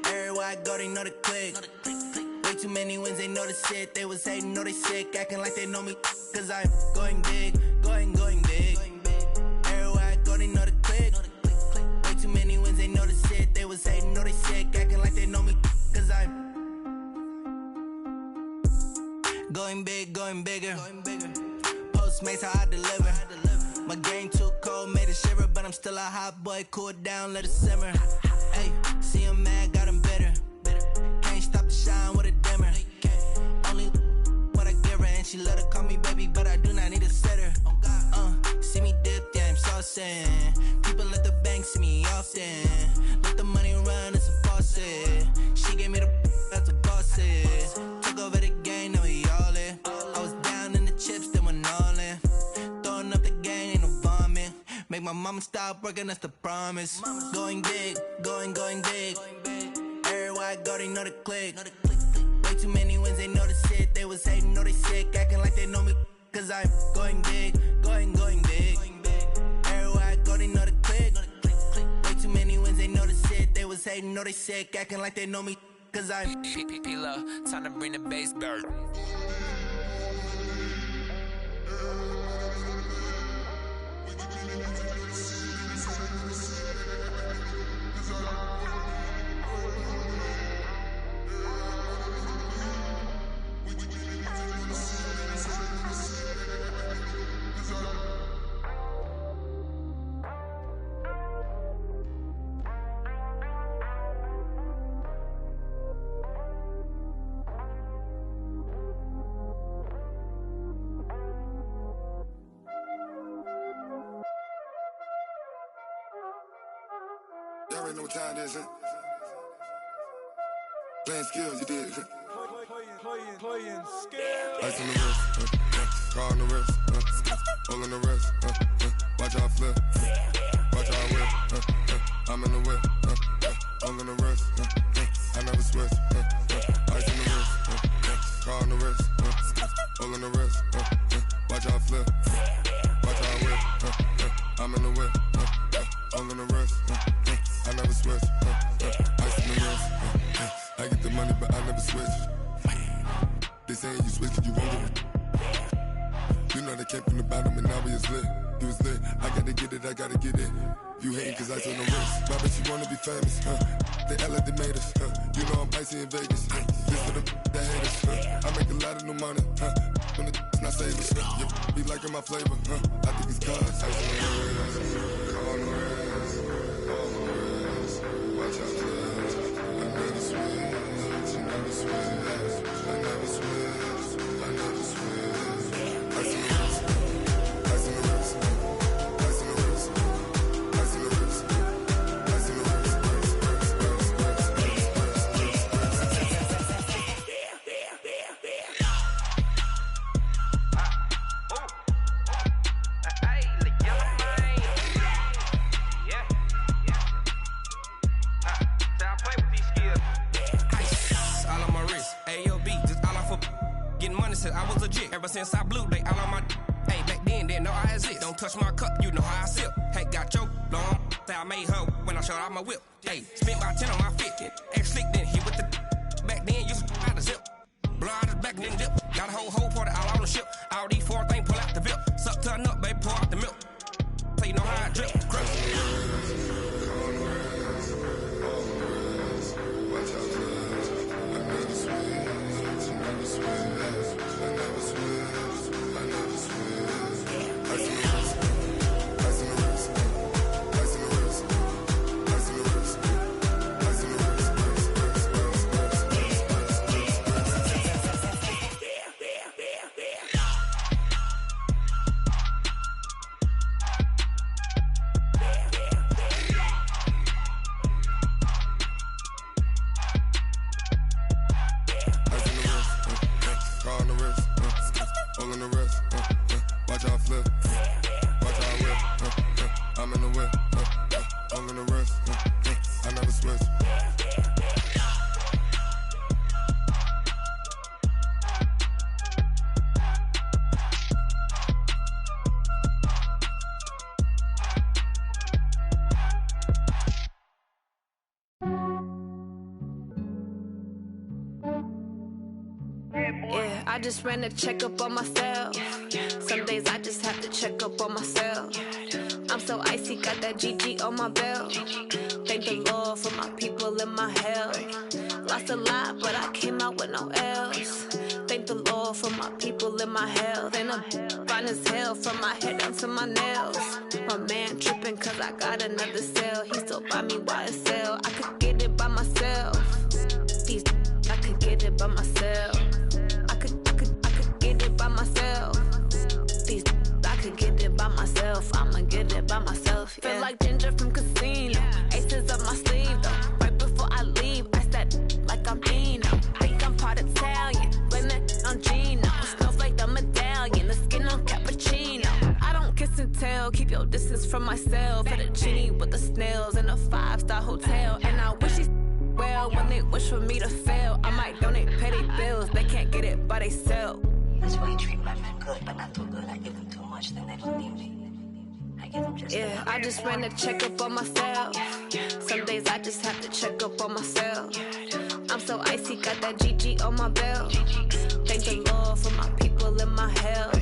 Everywhere I go, they know the click. Way too many wins, they know the shit. They was hating, know they sick, acting like they know me. Cause I'm going big, going big. Everywhere I go, they know the click. Way too many wins, they know the shit. They was hating, know they sick, acting like they know me. Cause I'm going big, going bigger. Postmates, how I deliver. My game too cold, made it shiver. But I'm still a hot boy, cool it down, let it simmer. Hey, see him mad, got him bitter. Can't stop the shine with a dimmer. Only what I give her, and she let her call me baby, but I do not need a sitter. See me dip, yeah, I'm saucing. People at the bank see me often. Let the money run, it's a faucet. She gave me the that's a boss is. Took over the game, now we all in. I was down in the chips, then went all in. Throwing up the game, ain't no vomit. Make my mama stop working, that's the promise. Going big, going big. Everywhere I go, they know the click. Way too many wins, they know the shit. They was hating, know they sick, acting like they know me. Cause I'm going big, going big. Everywhere I go, they know the click. Way too many wins, they know the shit. They was hating, know they sick, acting like they know me. Cause I'm P-P-P-Love, time to bring the bass bird. already know what time it is, huh? Playing skills, you did. Playing skills. Ice on the wrist, car on the wrist, all on the wrist, watch out flip, watch out whip, I'm in the whip, all on the wrist, I never switch, ice on the wrist, car on the wrist, all on the wrist, watch out flip, watch out whip, I'm in the whip, all on the wrist, I never switch, ice on the wrist, I get the money but I never switch. They saying you switch cause you won't get it. You know they came from the bottom and now we is lit. You was lit, I gotta get it, I gotta get it. You hating cause ice on the wrist. Why bet you wanna be famous, They act like they made us, You know I'm icy in Vegas, This for the that hate us, I make a lot of new money, When it's not savers, You be liking my flavor, I think it's cause ice on the wrist, on the wrist, on the wrist. Watch out for this, I never switch, you never switch. I never switch, I never switch. Ice on the wrist, ice on the wrist, ice on the wrist, ice on the wrist, ice on the wrist, I was legit. Ever since I blew, they all on my hey, back then, didn't know I exist. Don't touch my cup, you know how I sip. Hey, got your long, say I made her when I showed out my whip. Hey, spent about 10 on my 50. Ex-slick, then hit with the back then, used to out the zip. Blow out his back, then dip. Got a whole party all on the ship. All these 4 things, pull out the VIP. Suck, turn up, baby, pour out the milk. So you know how I drip. Crush. Watch out for this, I never switch, I never switch. I never switch, I never switch. Ice on the wrist, ice on the wrist, ice on the wrist, ice on the wrist, ice on the wrist, car on the wrist, all on the wrist, watch out flip, watch out whip, I'm in the whip, all on the wrist, I never switch. Yeah, I just ran a checkup on myself. Some days I just have to check up on myself. I'm so icy, got that GG on my belt. Thank the Lord for my people and my health. Lost a lot, but I came out with no L's. Thank the Lord for my people and my health. And I'm fine as hell from my head down to my nails. My man tripping cause I got another cell. He still buy me YSL. I could get it by myself. I could get it by myself. I could get it by myself. I could get it by myself. I'ma get it by myself. Yeah. Feel like Ginger from Casino. Aces up my sleeve though. Right before I leave, I said like I'm Dino. Think I'm part Italian. Blame it on Gino. Snowflake the medallion. The skin on cappuccino. I don't kiss and tell. Keep your distance from myself. At a genie with the snails in a 5-star hotel. And I wish he's well when they wish for me to fail. I might donate, pay their bills. They can't get it by they self. That's why you treat my men good, but not too good. I give them too much, then they don't need me. I give them just yeah, I just ran a checkup on myself. Some days I just have to check up on myself. I'm so icy, got that GG on my belt. Thank the Lord for my people and my health.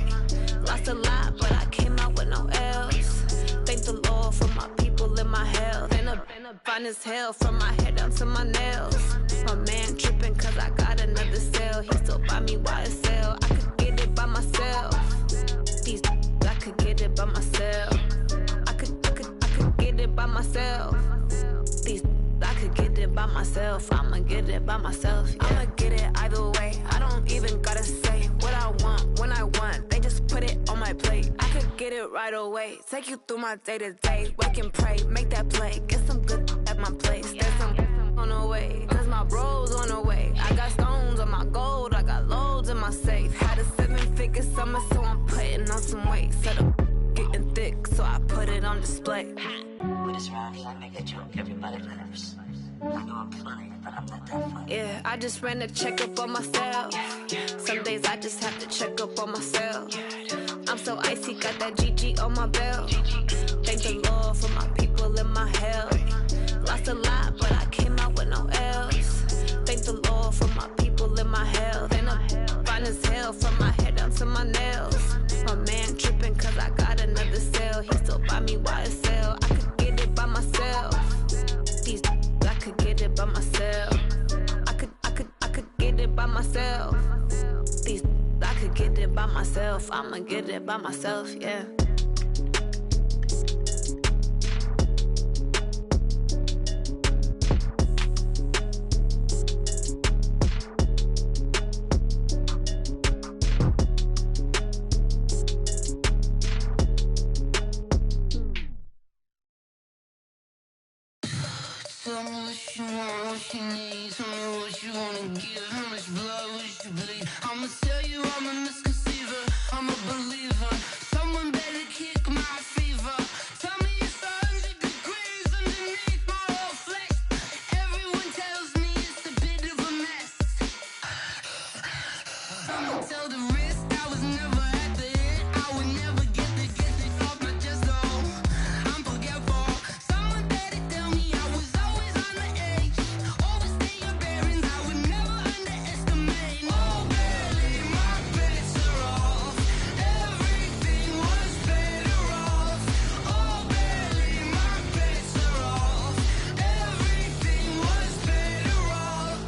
Lost a lot, but I came out with no L's. Thank the Lord for my people and my health. And I'm fine as hell from my head down to my nails. My man tripping cause I got another cell. He still buy me YSL. I could get it by myself. I could get it by myself. I could get it by myself. I could get it by myself. I'ma get it by myself. Yeah. I'ma get it either way. I don't even gotta say what I want when I want. They just put it on my plate. I could get it right away. Take you through my day to day. Wake and pray, make that play. Get some good at my place. There's some on the way, cause my bros on the way. I got stones on my gold, I got loads in my safe. Had a 7-figure summer, so I'm putting on some weight. Said I'm getting thick, so I put it on display. With this round, I make a joke, everybody laughs. I know I'm funny, but I'm not that funny. Yeah, I just ran a checkup on myself. Some days I just have to check up on myself. I'm so icy, got that GG on my belt. Thank the Lord for my people in my health. Lost a lot, but I came out with no L's. Thank the Lord for my people in my health. And I'm fine as hell from my head down to my nails. My man tripping cause I got another cell. He still buy me YSL. I could get it by myself. I could get it by myself. I could get it by myself. I could get it by myself. I'ma get it by myself, yeah. Tell me what you want, what you need. Tell me what you wanna give. How much blood would you bleed? I'ma tell you I'm a misconceiver. I'm a believer. Someone better kick my fever. Tell me it's 100 degrees underneath my whole flesh. Everyone tells me it's a bit of a mess. I'ma tell the risk I was never at the end. I would never get it off my chest though. I'm forgetful. Someone better tell me I was always on the edge. Overstay your bearings, I would never underestimate. Oh, barely, my bets are off. Everything was better off. Oh, barely, my bets are off. Everything was better off.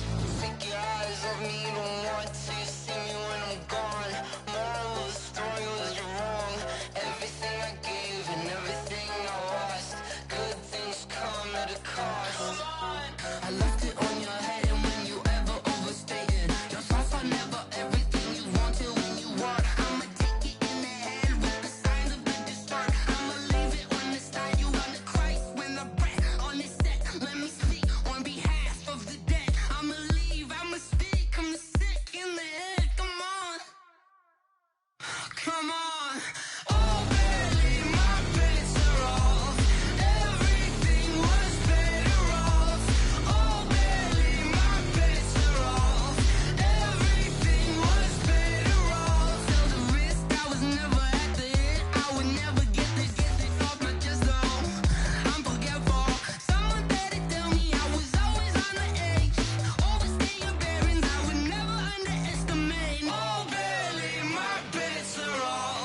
Take your eyes off me, don't want to see me when I'm gone. Moral of the story was you're wrong. Everything I gave and everything I lost. Good things come at a cost. I left it on your head, and when you ever overstated, your thoughts are never everything you wanted when you want. I'ma take it in the head with the signs of the distort. I'ma leave it on the side. You on the Christ when the breath on this set. Let me speak on behalf of the dead. I'ma leave, I'ma speak. I'm sick in the head. Come on, come on. Oh, barely, my bets are off. Everything was better off. Oh, barely, my bets are off. Everything was better off. Tell the risk I was never at the end. I would never get it off my chest though. I'm forgetful. Someone better tell me I was always on the edge. Overstay your bearings, I would never underestimate. Oh, barely, my bets are off.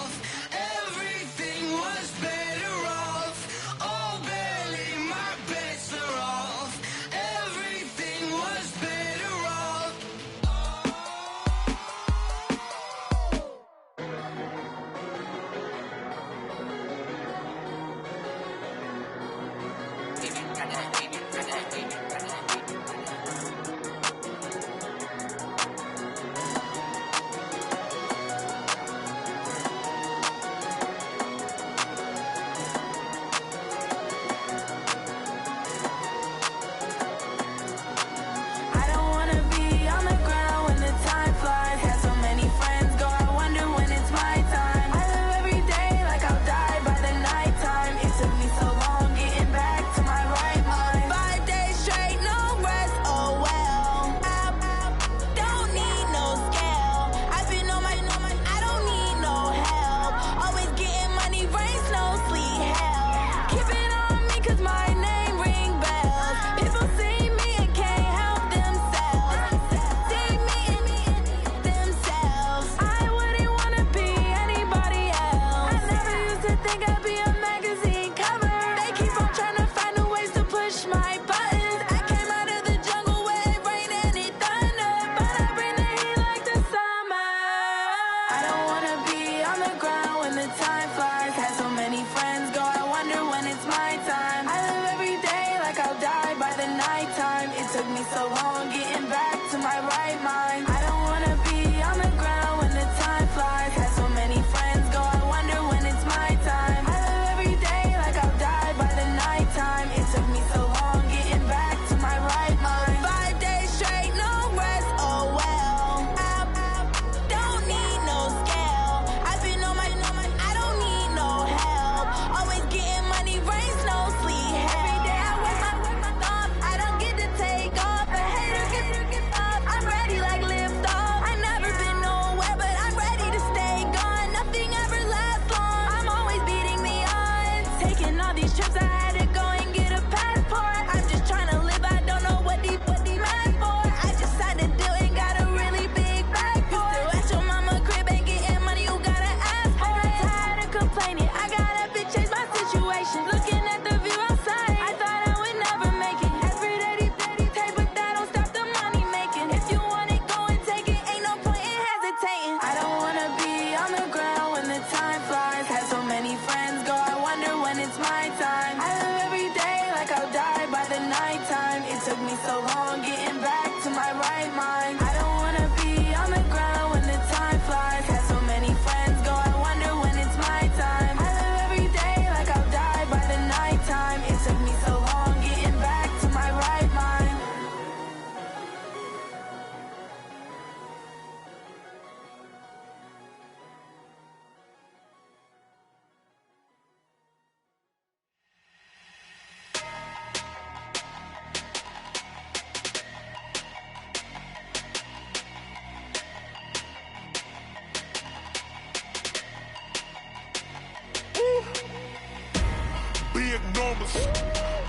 big numbers,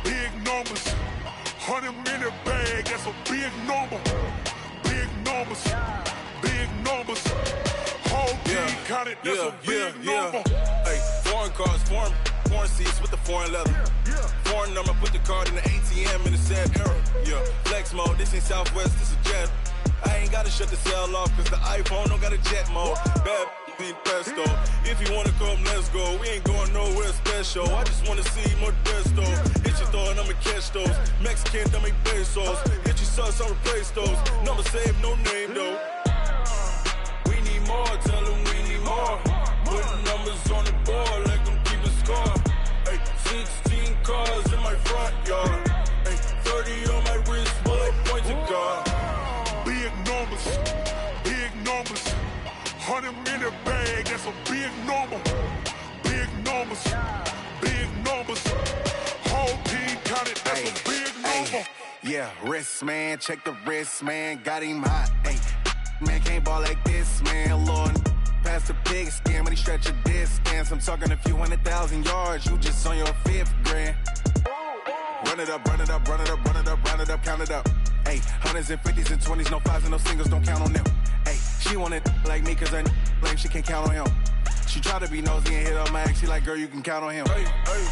big numbers. 100 in the bag, that's a big number. Big numbers, big numbers. Whole team counted, that's a big number. Hey, foreign cars, foreign seats with the foreign leather. Foreign number, put the card in the ATM in the sad era. Yeah, flex mode, this ain't Southwest, this is jet. I ain't gotta shut the cell off, cause the iPhone don't got a jet mode. Bad beat pesto. If you wanna come, let's go. We ain't going nowhere special. I just wanna see more Modesto. Hit your throw and I'ma catch those. Mexican, dummy pesos. Hit your sauce, I'll replace those. Number save, no name though. We need more, tell them we need more. Putting numbers on the board, let them keep a score. Hey, 16 cars in my front yard. Hey, 30 on my wrist, bullet point to God. Big numbers, big numbers. 100 in the bag, that's a big number. Big numbers, big numbers. Whole team counted, that's a big number. Yeah, wrist man, check the wrist man, got him hot. Hey, man can't ball like this, man. Lord, past the pig skin, when he stretch a distance. I'm talking a few 100,000 yards, you just on your 5th grand. Run it up, run it up, run it up, run it up, round it up, count it up. Hey, 100s and 50s and 20s, no 5s and no singles, don't count on them. Hey, she want it like me, cause her lame, she can't count on him. She try to be nosy and hit on my ex, she like, girl, you can count on him. Hey, hey,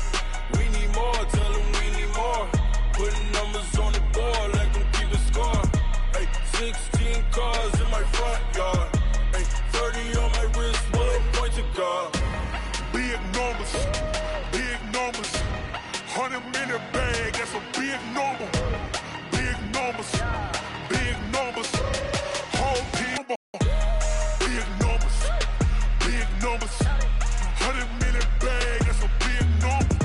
we need more, tell them we need more. Putting numbers on the board, let them keep a score. Hey, 16 cars in my front yard. Hey, 30 on my wrist, bullet point to God. Big numbers, big numbers. 100 in the bag, that's a big number. Big numbers, big numbers. Whole team, big numbers, big numbers. 100 in the bag, that's a big number.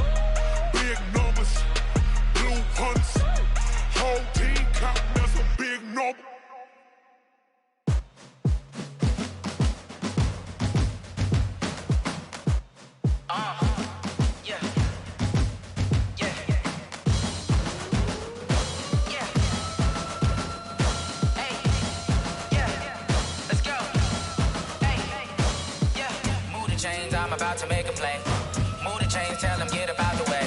Big numbers, blue hunts. Whole team counting, that's a big number. I'm about to make a play. Move the chains, tell them get up out the way.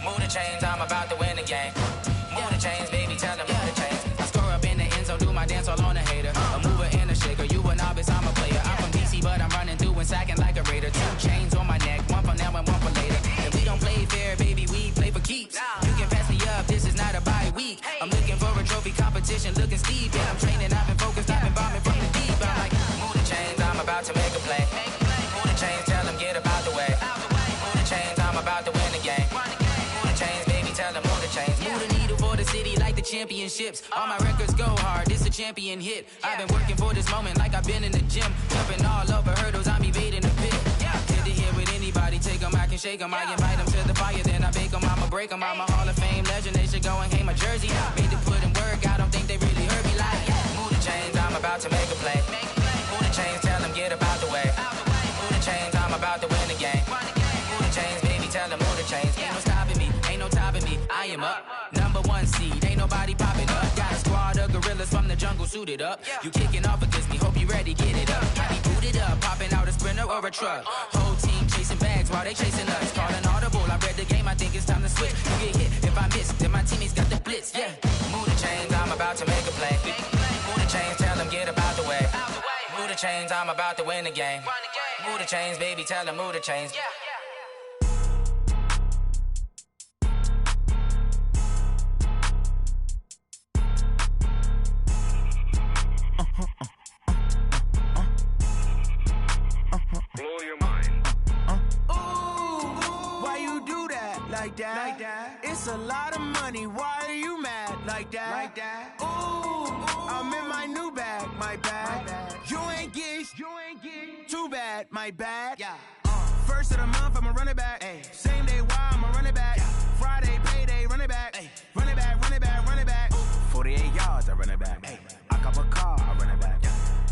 Move the chains, I'm about to win the game. Move the chains, baby, tell them move the chains. I score up in the end zone, do my dance all on a hater. A mover and a shaker, you a novice, I'm a player. I'm from DC, but I'm running through and sacking like a raider. 2 chains on my neck, one for now and one for later. If we don't play fair, baby, we play for keeps. You can pass me up, this is not a bye week. I'm looking for a trophy competition, looking steep. And I'm training, I've been focused, I've been bombing from the deep. I'm like, move the chains, I'm about to make a play. Move the chains, tell them get up out the way. Move the chains, I'm about to win the game. Move the chains, baby, tell them move the chains. Move the needle for the city like the championships. All my records go hard, this a champion hit. I've been working for this moment like I've been in the gym. Jumping all over hurdles, I'm evading the pit. Did it here with anybody, take them, I can shake them. I invite them to the fire, then I bake them, I'ma break them. I'm a Hall of Fame legend, they should go and hang my jersey. Made to put in work, I don't think they really heard me like. Move the chains, I'm about to make a play. Move the chains, tell them get up out the way. Move the chains, I'm about to win the game. Move the chains, baby, tell them move the chains. Ain't no stopping me, ain't no topping me, I am up. #1 seed, ain't nobody popping up. Got a squad of gorillas from the jungle suited up. You kicking off against me, hope you ready, get it up. I be booted up, popping out a Sprinter or a truck. Whole team chasing bags while they chasing us. Calling audible, I read the game, I think it's time to switch. You get hit, if I miss, then my teammates got the blitz, yeah. Move the chains, I'm about to make a play. Move the chains, tell them get up out the way. Move the chains, I'm about to win the game. Move the chains, baby, tell them move the chains. Blow your mind. Why you do that? Like that? Like that? It's a lot of money. Why are you mad? Like that? Like that? Ooh, I'm in my new bag. My bag. You ain't get. Too bad. My bad. Yeah. First of the month, I'ma run it back. Ay. Same day, why I'ma run it back. Friday, payday, run it back. Ay. Run it back, run it back, run it back. 48 yards, I run it back. Ay. I cop a car, I run it back.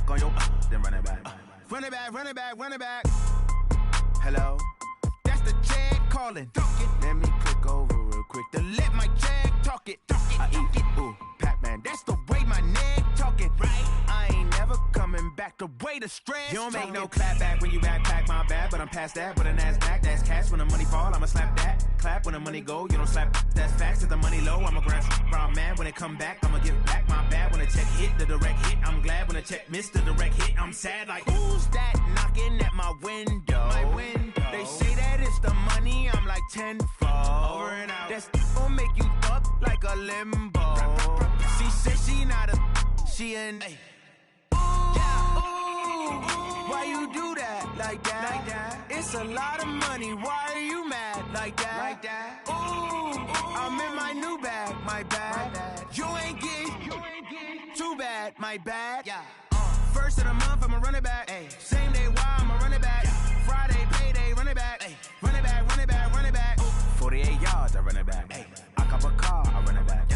Go your then run it back. Run it back, run it back, run it back. Hello? That's the jag calling. Let me click over real quick to let my jag talk it. I eat it, ooh, Pac-Man. That's the way my neck talking. Right? I ain't never coming back. back the way the stress. You don't make no clap back when you backpack, my bad, but I'm past that. But a NASDAQ, that's cash. When the money fall, I'ma slap that. Clap when the money go, you don't slap. That's facts. If the money low, I'ma grab brown man. When it come back, I'ma give back my bad. When the check hit, the direct hit. I'm glad when the check missed the direct hit. I'm sad like, who's that knocking at my window? They say that it's the money, I'm like tenfold. Over and out. That's gon' make you up like a limbo. She said she not a, she an. Why you do that like that? It's a lot of money. Why are you mad like that? Ooh, I'm in my new bag, my bad. You ain't get too bad, my bad. First of the month, I'ma run it back. Same day, why I'ma run it back. Friday, payday, run it back. Run it back, run it back, run it back. 48 yards, I run it back. I cop a car, I run it back.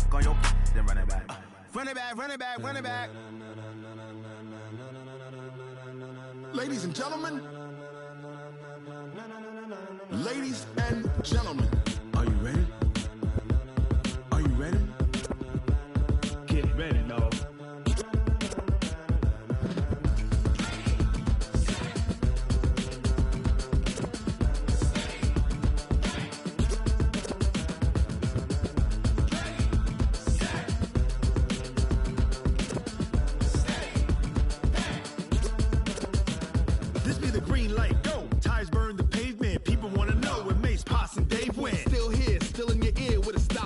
Go your then run it back. Run it back, run it back, run it back. Ladies and gentlemen, ladies and gentlemen, are you ready? Are you ready? Get ready, dog.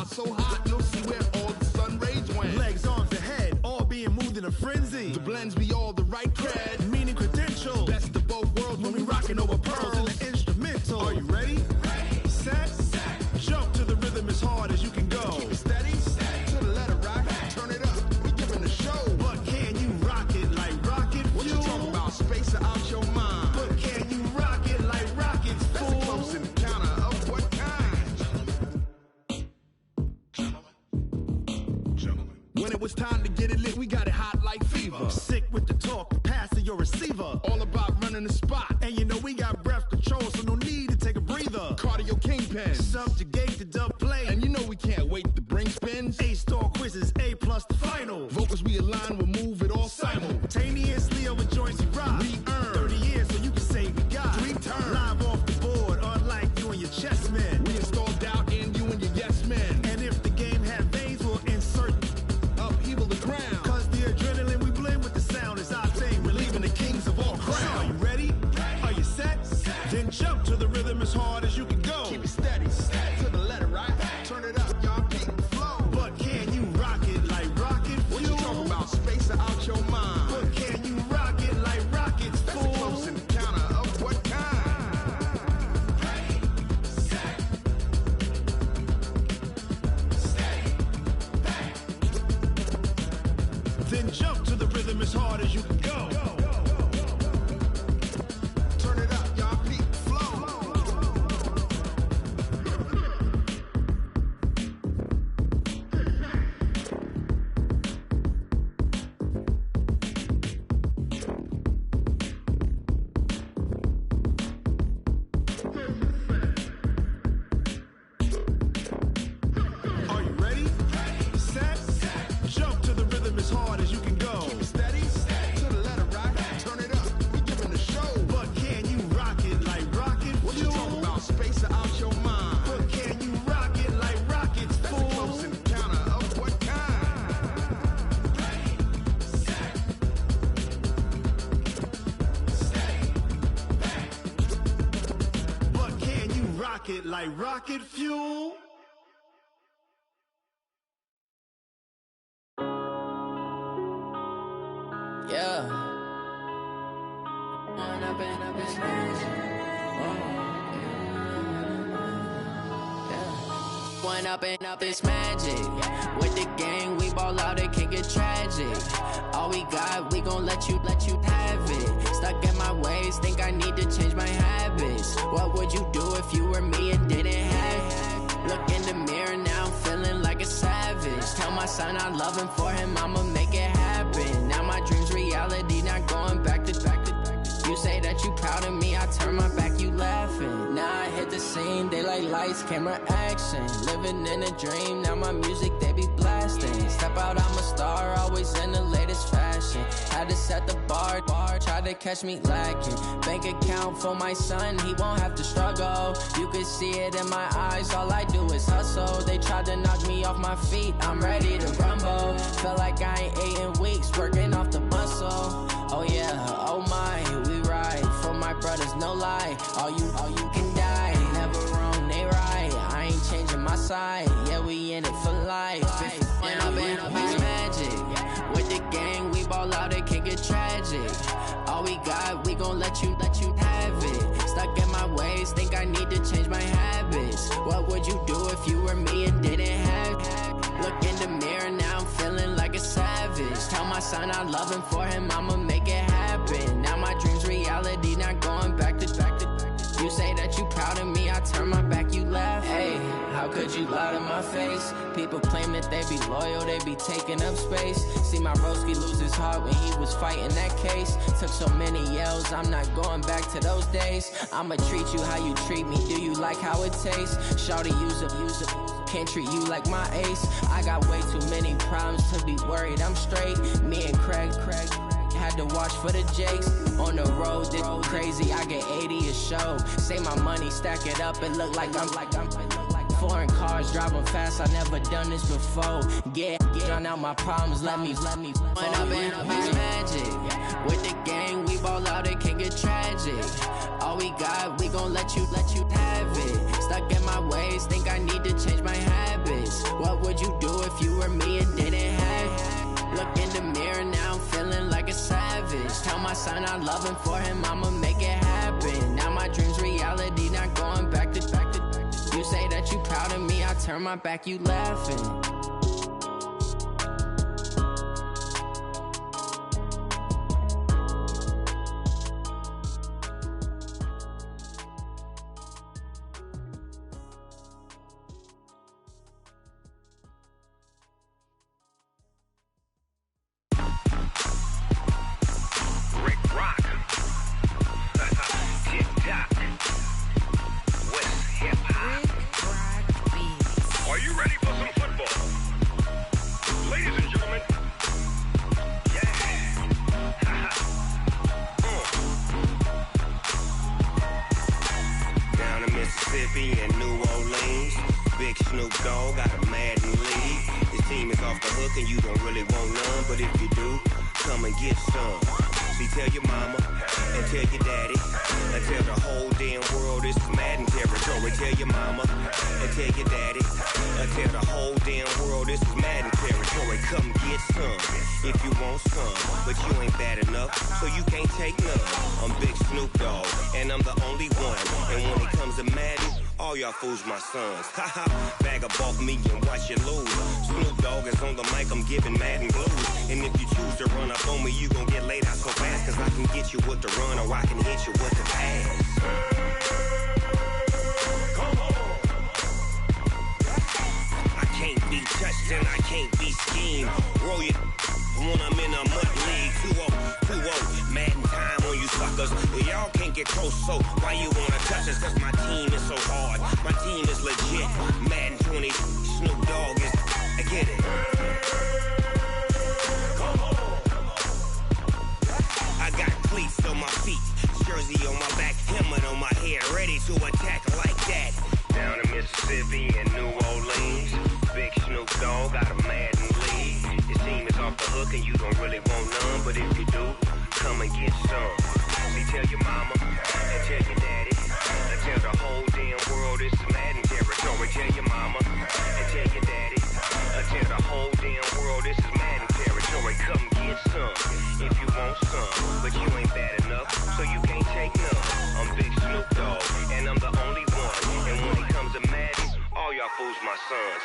So hot, you'll see where all the sun rays went. Legs, arms, ahead, all being moved in a frenzy. The blends be all the right cred, meaning credentials. Best of both worlds when we rockin' over pearls in the instrumental. Are you ready? Set, jump to the rhythm as hard as you can go. Keep it steady, to the letter rock, turn it up, we giving the show. But can you rock it like rocket fuel? What you talking about, space or out your mind? But can you rock it like rockets, fool? That's a close encounter of what kind? When it was time to get it lit, we got it hot like fever. Sick with the talk, passing your receiver. All about running the spot. And you know we got breath control, so no need to take a breather. Cardio kingpin. Subjugate the dub play. And you know we can't wait to bring spins. A-star quizzes, A+ the final. Vocals we align, we'll move it all simultaneously over joints we rock. We earn 30 years so you can say we got 3 turns. Live off the board, unlike you and your chess men. We install doubt in you and your yes men. And if the game had veins, we'll insert upheaval the ground. Cause the adrenaline we blend with the sound is our thing. We're leaving the kings of all crowns. Are you ready? Are you set? Then jump to the rhythm as hard as you can go. Keep it steady, to the letter right. Turn it up, y'all peak the flow. But can you rock it like rocket fuel? What you talking about, space or out your mind? But can you rock it like rockets, That's fool? a close encounter of what kind? Then jump to the rhythm as hard as you can go. Turn it up, y'all peak the flow. Are you ready? Set, jump to the rhythm as hard as you can go. Keep it steady, to the letter right. Turn it up, we giving the show. But can you rock it like rocket What you fuel? talking about, space or out your mind? But can you rock it like rockets, That's a fool? close encounter of what kind? But can you rock it like rocket fuel? Yeah. One up and up, it's magic. With the gang, we ball out, it can get tragic. All we got, we gon' let you have it. Stuck in my ways, think I need to change my habits. What would you do if you were me and didn't have it? Look in the mirror now, I'm feeling like a savage. Tell my son I love him, for him I'ma make it happen. Now my dream's reality, not going back to. You say that you proud of me, I turn my back, you laughing. Now I hit the scene, they like lights, camera, action. Living in a dream, now my music, they be blasting. Step out, I'm a star, always in the latest fashion. Had to set the bar, try to catch me lacking. Bank account for my son, he won't have to struggle. You can see it in my eyes, all I do is hustle. They tried to knock me off my feet, I'm ready to rumble. Feel like I ain't ate in weeks, working off the muscle. Oh yeah, oh my, we ride for my brothers, no lie. All you can die, never wrong, they right. I ain't changing my side, yeah, we in it for life. When I've been magic, with the gang, we ball out, it can get tragic. All we got, we gon' let you have it. Stuck in my ways, think I need to change my habits. What would you do if you were me and didn't have it? Look in the mirror, now I'm feeling like a savage. Tell my son I love him, for him I'ma make it happen. Now my dream's reality, not going back to. You say that you proud of me, I turn my back, you laugh. Hey, how could you lie to my face? People claim that they be loyal, they be taking up space. See my broski lose his heart when he was fighting that case. Took so many yells, I'm not going back to those days. I'ma treat you how you treat me, do you like how it tastes? Shawty, use it, can't treat you like my ace. I got way too many problems to be worried, I'm straight. Me and Craig had to watch for the Jakes. On the road, this crazy, I get 80 a show. Say my money, stack it up, it look like I'm foreign cars, driving fast, I never done this before. Drown out my problems, let me When I've been magic, with the gang, we ball out, it can get tragic. All we got, we gon' let you have it. Stuck in my ways, think I need to change my habits. What would you do if you were me and didn't have it? Look in the mirror, now I'm feeling like a savage. Tell my son I love him, for him I'ma make it happen. Now my dream's reality, not going back to. You say that you proud of me, I turn my back, you laughing. Fools my sons. Haha, bag up off me and watch you lose. Snoop Dogg is on the mic, I'm giving Madden blues. And if you choose to run up on me, you gon' get laid out so fast. Cause I can get you with the run or I can hit you with the pass. Come on. I can't be touched and I can't be schemed. Roll you when I'm in a mud league. 2-0, Madden time on you suckers. Y'all can't get close, so why you wanna touch us? Cause my team is so hard. My team is legit. Madden 20, Snoop Dogg is. I get it. Come on. I got cleats on my feet, jersey on my back, helmet on my head, ready to attack like that. Down in Mississippi and New Orleans, big Snoop Dogg got a Madden league. Your team is off the hook and you don't really want none, but if you do, come and get some. See, tell your mama and tell your daddy, and tell the whole damn world this is Madden territory. Tell your mama and tell your daddy, and tell the whole damn world this is Madden territory. Come get some if you want some, but you ain't bad enough, so you can't take none. I'm Big Snoop Dogg, and I'm the only one. And when it comes to Madden, all y'all fools my sons.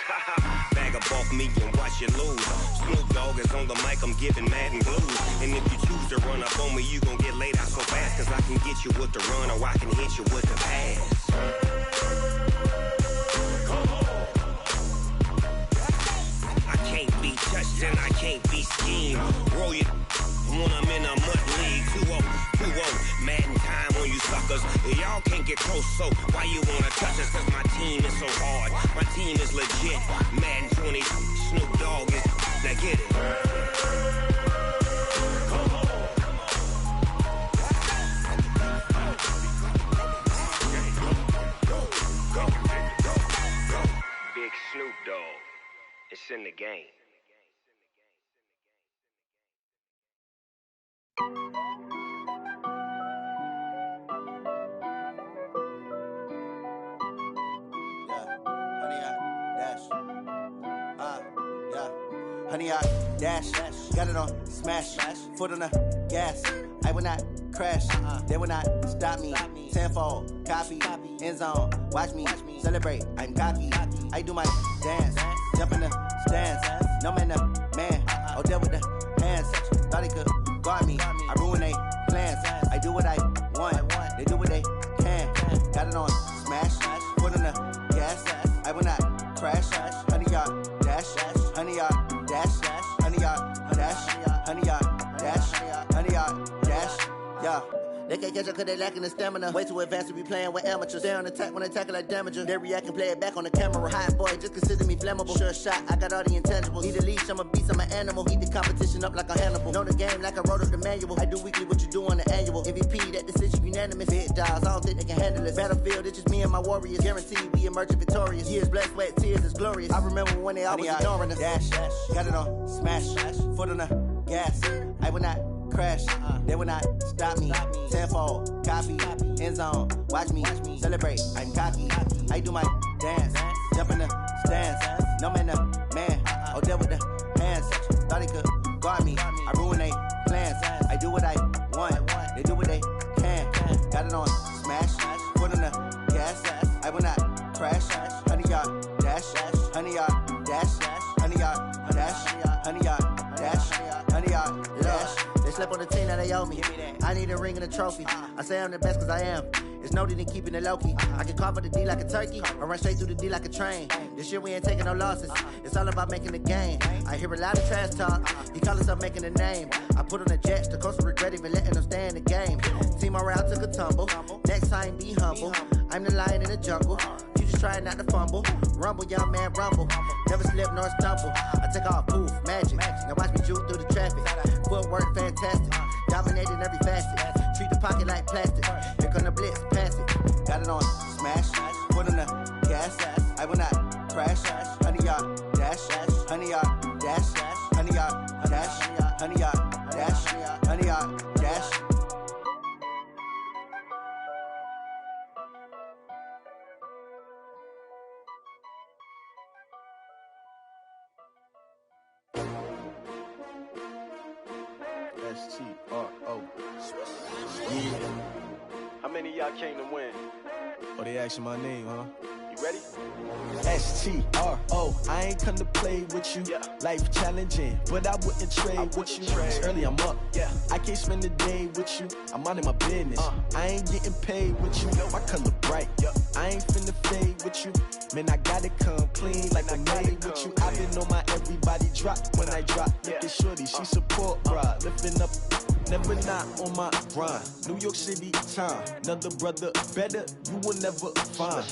Bag up off me and watch you lose. Snoop Dogg is on the mic, I'm giving Madden blues. And if you choose to run up on me, you gon' get laid out so fast. Cause I can get you with the run or I can hit you with the pass. Come on. I can't be touched and I can't be schemed. Roll you when I'm in a mud league. 2-0, Madden time on you suckers. cause y'all can't get close, so why you wanna touch us? Cause my team is so hard, my team is legit. Madden 20, Snoop Dogg is, now get it. Big Snoop Dogg, it's in the game. Honey, I dash, got it on smash, foot on the gas. I will not crash, they will not stop me. Tenfold, copy, end zone, watch me celebrate. I'm cocky, I do my dance, jump in the stands. No man, the man, oh, deal with the hands. Thought he could guard me, I ruin they plans. I do what I want, they do what they can. Got it on smash, foot on the gas. I will not crash, honey, y'all dash, honey, y'all dash, honey, y'all dash, honey, y'all dash, honey, y'all dash, yeah. They can't catch up cause they lacking the stamina. Way too advanced to be playing with amateurs. They on attack when they tackle like damager. They react and play it back on the camera. Hot boy, just consider me flammable. Sure shot, I got all the intangibles. Need a leash, I'm a beast, I'm an animal. Heat the competition up like a Hannibal. Know the game like I wrote up the manual. I do weekly what you do on the annual. MVP, that decision unanimous. Big dogs, I don't think they can handle it. Battlefield, it's just me and my warriors. Guaranteed we emerging victorious. Years, blood, sweat, tears, it's glorious. I remember when they always ignoring us. Dash, got it on smash, foot on the gas. I will not crash, they will not stop me. Tenfold, copy, end zone, watch me celebrate. I'm cocky, I do my dance, jump in the stands. No man, the man, oh, deal with the hands. Thought he could guard me, I ruin they plans. I do what I want, they do what they can. Got it on smash, foot on the gas. I will not crash, honey, y'all dash, honey, y'all dash, honey, y'all dash, honey, y'all dash, honey, y'all dash. They slept on the team that they owe me. I need a ring and a trophy. I say I'm the best cause I am. It's no need in keeping it low key. I can carve for the D like a turkey, or run straight through the D like a train. This year we ain't taking no losses. It's all about making the game. I hear a lot of trash talk. He call himself making a name. I put on the jets. The coach will regret even letting them stay in the game. Team around took a tumble. Next time be humble. I'm the lion in the jungle. You just trying not to fumble. Rumble, young man, rumble. Never slip nor stumble. I take off, poof, magic. Now watch me juke through the traffic. Footwork fantastic. Dominating every facet. Treat the pocket like plastic. Here come the blitz, pass it. Got it on smash, foot on the gas. I will not crash. Honey, y'all dash, honey, y'all dash, honey, y'all dash, honey, y'all dash, honey, y'all dash. S-T-R-O. Yeah. How many of y'all came to win? Oh, they asking my name, huh? You ready? S-T-R-O. I ain't come to play with you. Yeah. Life challenging, but I wouldn't trade with you. It's early, I'm up. Yeah. I can't spend the day with you. I'm minding my business. I ain't getting paid with you. My color bright. Yeah. I ain't finna fade with you. Man, I gotta come clean like I'm made with you. I've been on my everybody drop when I drop. Look at shorty, she support, bruh. Lifting up. Never not on my grind. New York City time. Another brother better, you will never find.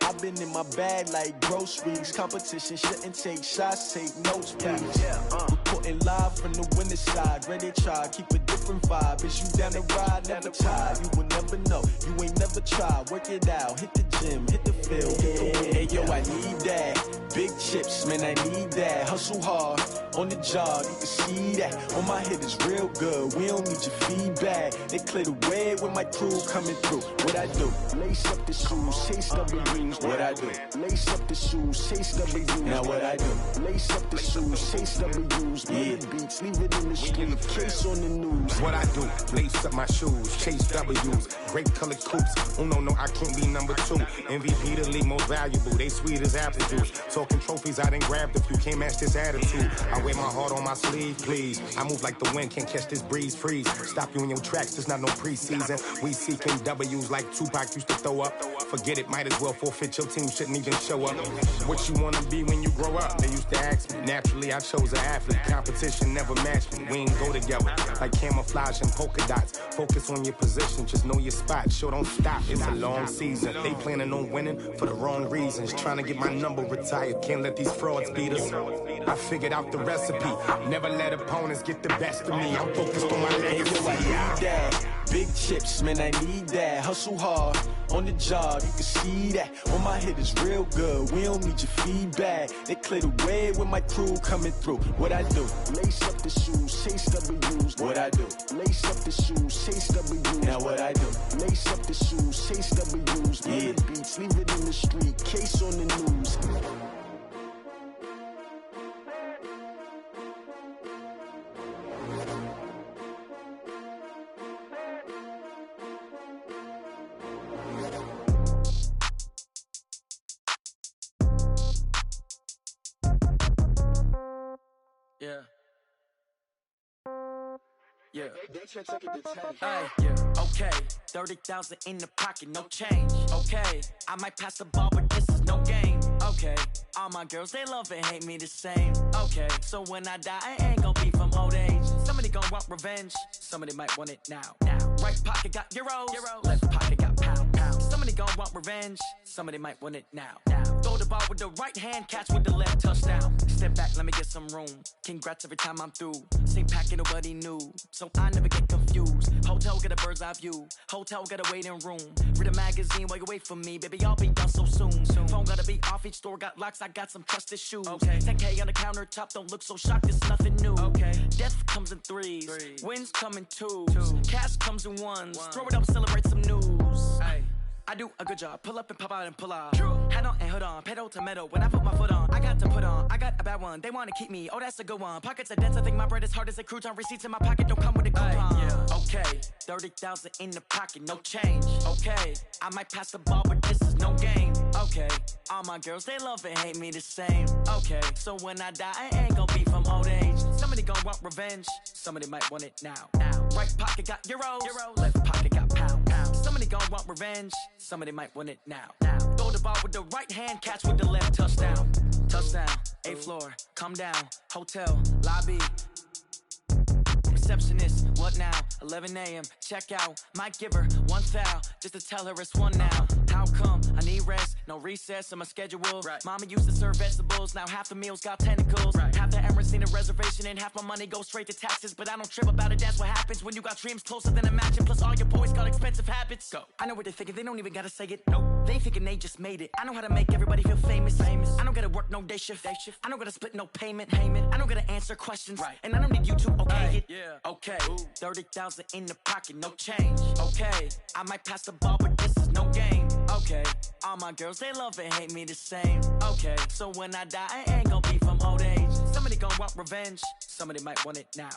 I've been in my bag like groceries. Competition shouldn't take shots, take notes, please. Reporting live from the winning side. Ready to try, keep a different vibe. Is you down the ride, never tired. You will never know, you ain't never tried. Work it out, hit the gym, hit the field. Hey yo, I need that. Big chips, man, I need that. Hustle hard, on the job, you can see that. On my head is real good, we don't need your feedback. They clear the way with my crew coming through. What I do? Lace up the shoes, chase double greens. What I do? Lace up the shoes, chase double U's. Now what I do? Lace up the shoes, chase double U's. Yeah. Beats, leave it in the street, case on the news. What I do? Lace up my shoes, chase W's. Great colored coops. Oh no, I can't be number 2. MVP the league most valuable. They sweet as apple juice. Talking trophies, I done grabbed a few. Can't match this attitude. I wear my heart on my sleeve, please. I move like the wind, can't catch this breeze, freeze. Stop you in your tracks, there's not no preseason. We seeking W's like Tupac used to throw up. Forget it, might as well forfeit. Your team shouldn't even show up. What you wanna be when you grow up? They used to ask me. Naturally, I chose an athlete. Competition never matched me. We ain't go together. Like Cam camouflage and polka dots. Focus on your position, just know your spot. Sure, don't stop, it's a long season. They planning on winning for the wrong reasons. Trying to get my number retired, can't let these frauds beat us. I figured out the recipe, never let opponents get the best of me. I'm focused on my legacy. Big chips, man, I need that. Hustle hard on the job, you can see that. On my head is real good, we don't need your feedback. They clear the way with my crew coming through. What I do? Lace up the shoes, chase W's. What I do? Lace up the shoes, chase W's. Now what I do? Lace up the shoes, chase W's. Yeah. The beats, leave it in the street, case on the news. Yeah. Yeah. Hey, yeah. Okay. 30,000 in the pocket, no change. Okay. I might pass the ball, but this is no game. Okay. All my girls, they love and hate me the same. Okay. So when I die, I ain't gon' be from old age. Somebody gon' want revenge. Somebody might want it now. Right pocket got euros. Left pocket got pound. Somebody gon' want revenge. Somebody might want it now. Throw the ball with the right hand, catch with the left, touchdown. Step back, let me get some room. Congrats every time I'm through. Same packet, nobody knew, so I never get confused. Hotel get a bird's eye view. Hotel got a waiting room. Read a magazine while you wait for me, baby. I'll be done so soon. Phone gotta be off. Each store got locks. I got some trusted shoes. 10K on the countertop. Don't look so shocked. It's nothing new. Death comes in threes. Wins come in twos. Cash comes in ones. Throw it up, celebrate some news. I do a good job. Pull up and pop out and pull out. Head on and hood on. Pedal to metal. When I put my foot on, I got to put on. I got a bad one. They want to keep me. Oh, that's a good one. Pockets are dense. I think my bread is hard as a crouton. Receipts in my pocket don't come with a coupon. Okay. 30,000 in the pocket. No change. Okay. I might pass the ball, but this is no game. Okay. All my girls, they love and hate me the same. Okay. So when I die, I ain't gon' be from old age. Somebody gon' want revenge. Somebody might want it now. Right pocket got euros. Left pocket got pound. Somebody gon' want revenge. Somebody might want it now. Throw the ball with the right hand, catch with the left, touchdown. Touchdown, 8th floor, come down, hotel, lobby. Receptionist, what now? 11 a.m., check out. Might give her one foul, just to tell her it's one now. How come? I need rest, no recess on my schedule. Mama used to serve vegetables, now half the meals got tentacles. Half the errands need a reservation and half my money goes straight to taxes. But I don't trip about it, that's what happens when you got dreams closer than a mansion. Plus all your boys got expensive habits. Go. I know what they're thinking, they don't even gotta say it. Nope. They thinking they just made it. I know how to make everybody feel famous. I don't gotta work no day shift. I don't gotta split no payment. I don't gotta answer questions. And I don't need you to okay it. Okay, 30,000 in the pocket, no change. Okay, I might pass the ball, but this is no game. Okay, all my girls, they love and hate me the same. Okay, so when I die, I ain't gon' be from old age. Somebody gon' want revenge. Somebody might want it now.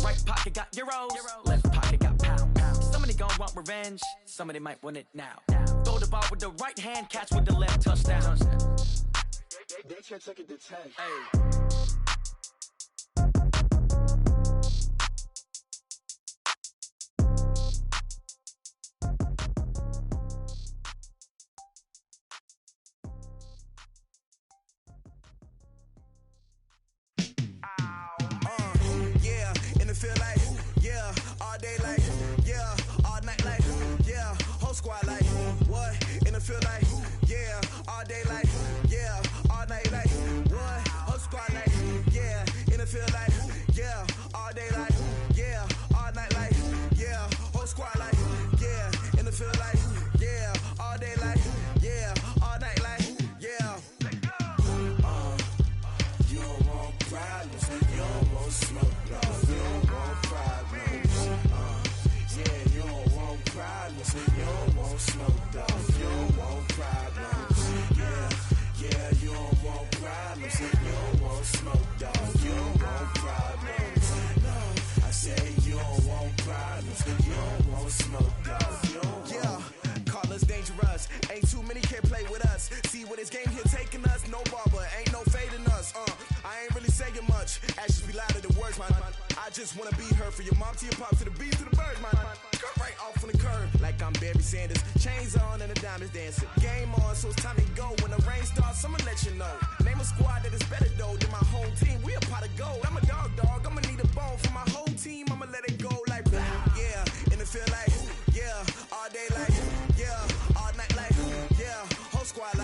Right pocket got euros. Left pocket got pound. Somebody gon' want revenge. Somebody might want it now. Throw the ball with the right hand, catch with the left, touchdown. They can't take it to 10. Feel like, yeah, all day like, yeah, all night like, yeah, whole squad like, what? In the feel like, yeah, all day like, yeah, all night like, what? Whole squad like, yeah, in the feel like, yeah, all day like, yeah, all night like, yeah, whole squad like, yeah, in the feel like, yeah, all day like, yeah, all night like, yeah. You don't want problems, you don't want smoke, no. You don't want smoke, dog. You don't want problems. Yeah, you don't want problems. You don't want smoke, dog. You don't want problems. No, I say you don't want problems. You don't want smoke, dog. You don't want. Call us dangerous. Ain't too many can play with us. See what this game here taking us. No barber, ain't no fading us. I ain't really saying much. Actions be louder than words, man. I just wanna be heard for your mom to your pop to the beat to the bird, man. Cut right off on the curb, like I'm Barry Sanders. Chains on and the diamonds dancing. Game on, so it's time to go. When the rain starts, I'ma let you know. Name a squad that is better though than my home team. We a pot of gold. I'm a dog. I'ma need a bone for my whole team. I'ma let it go like squad like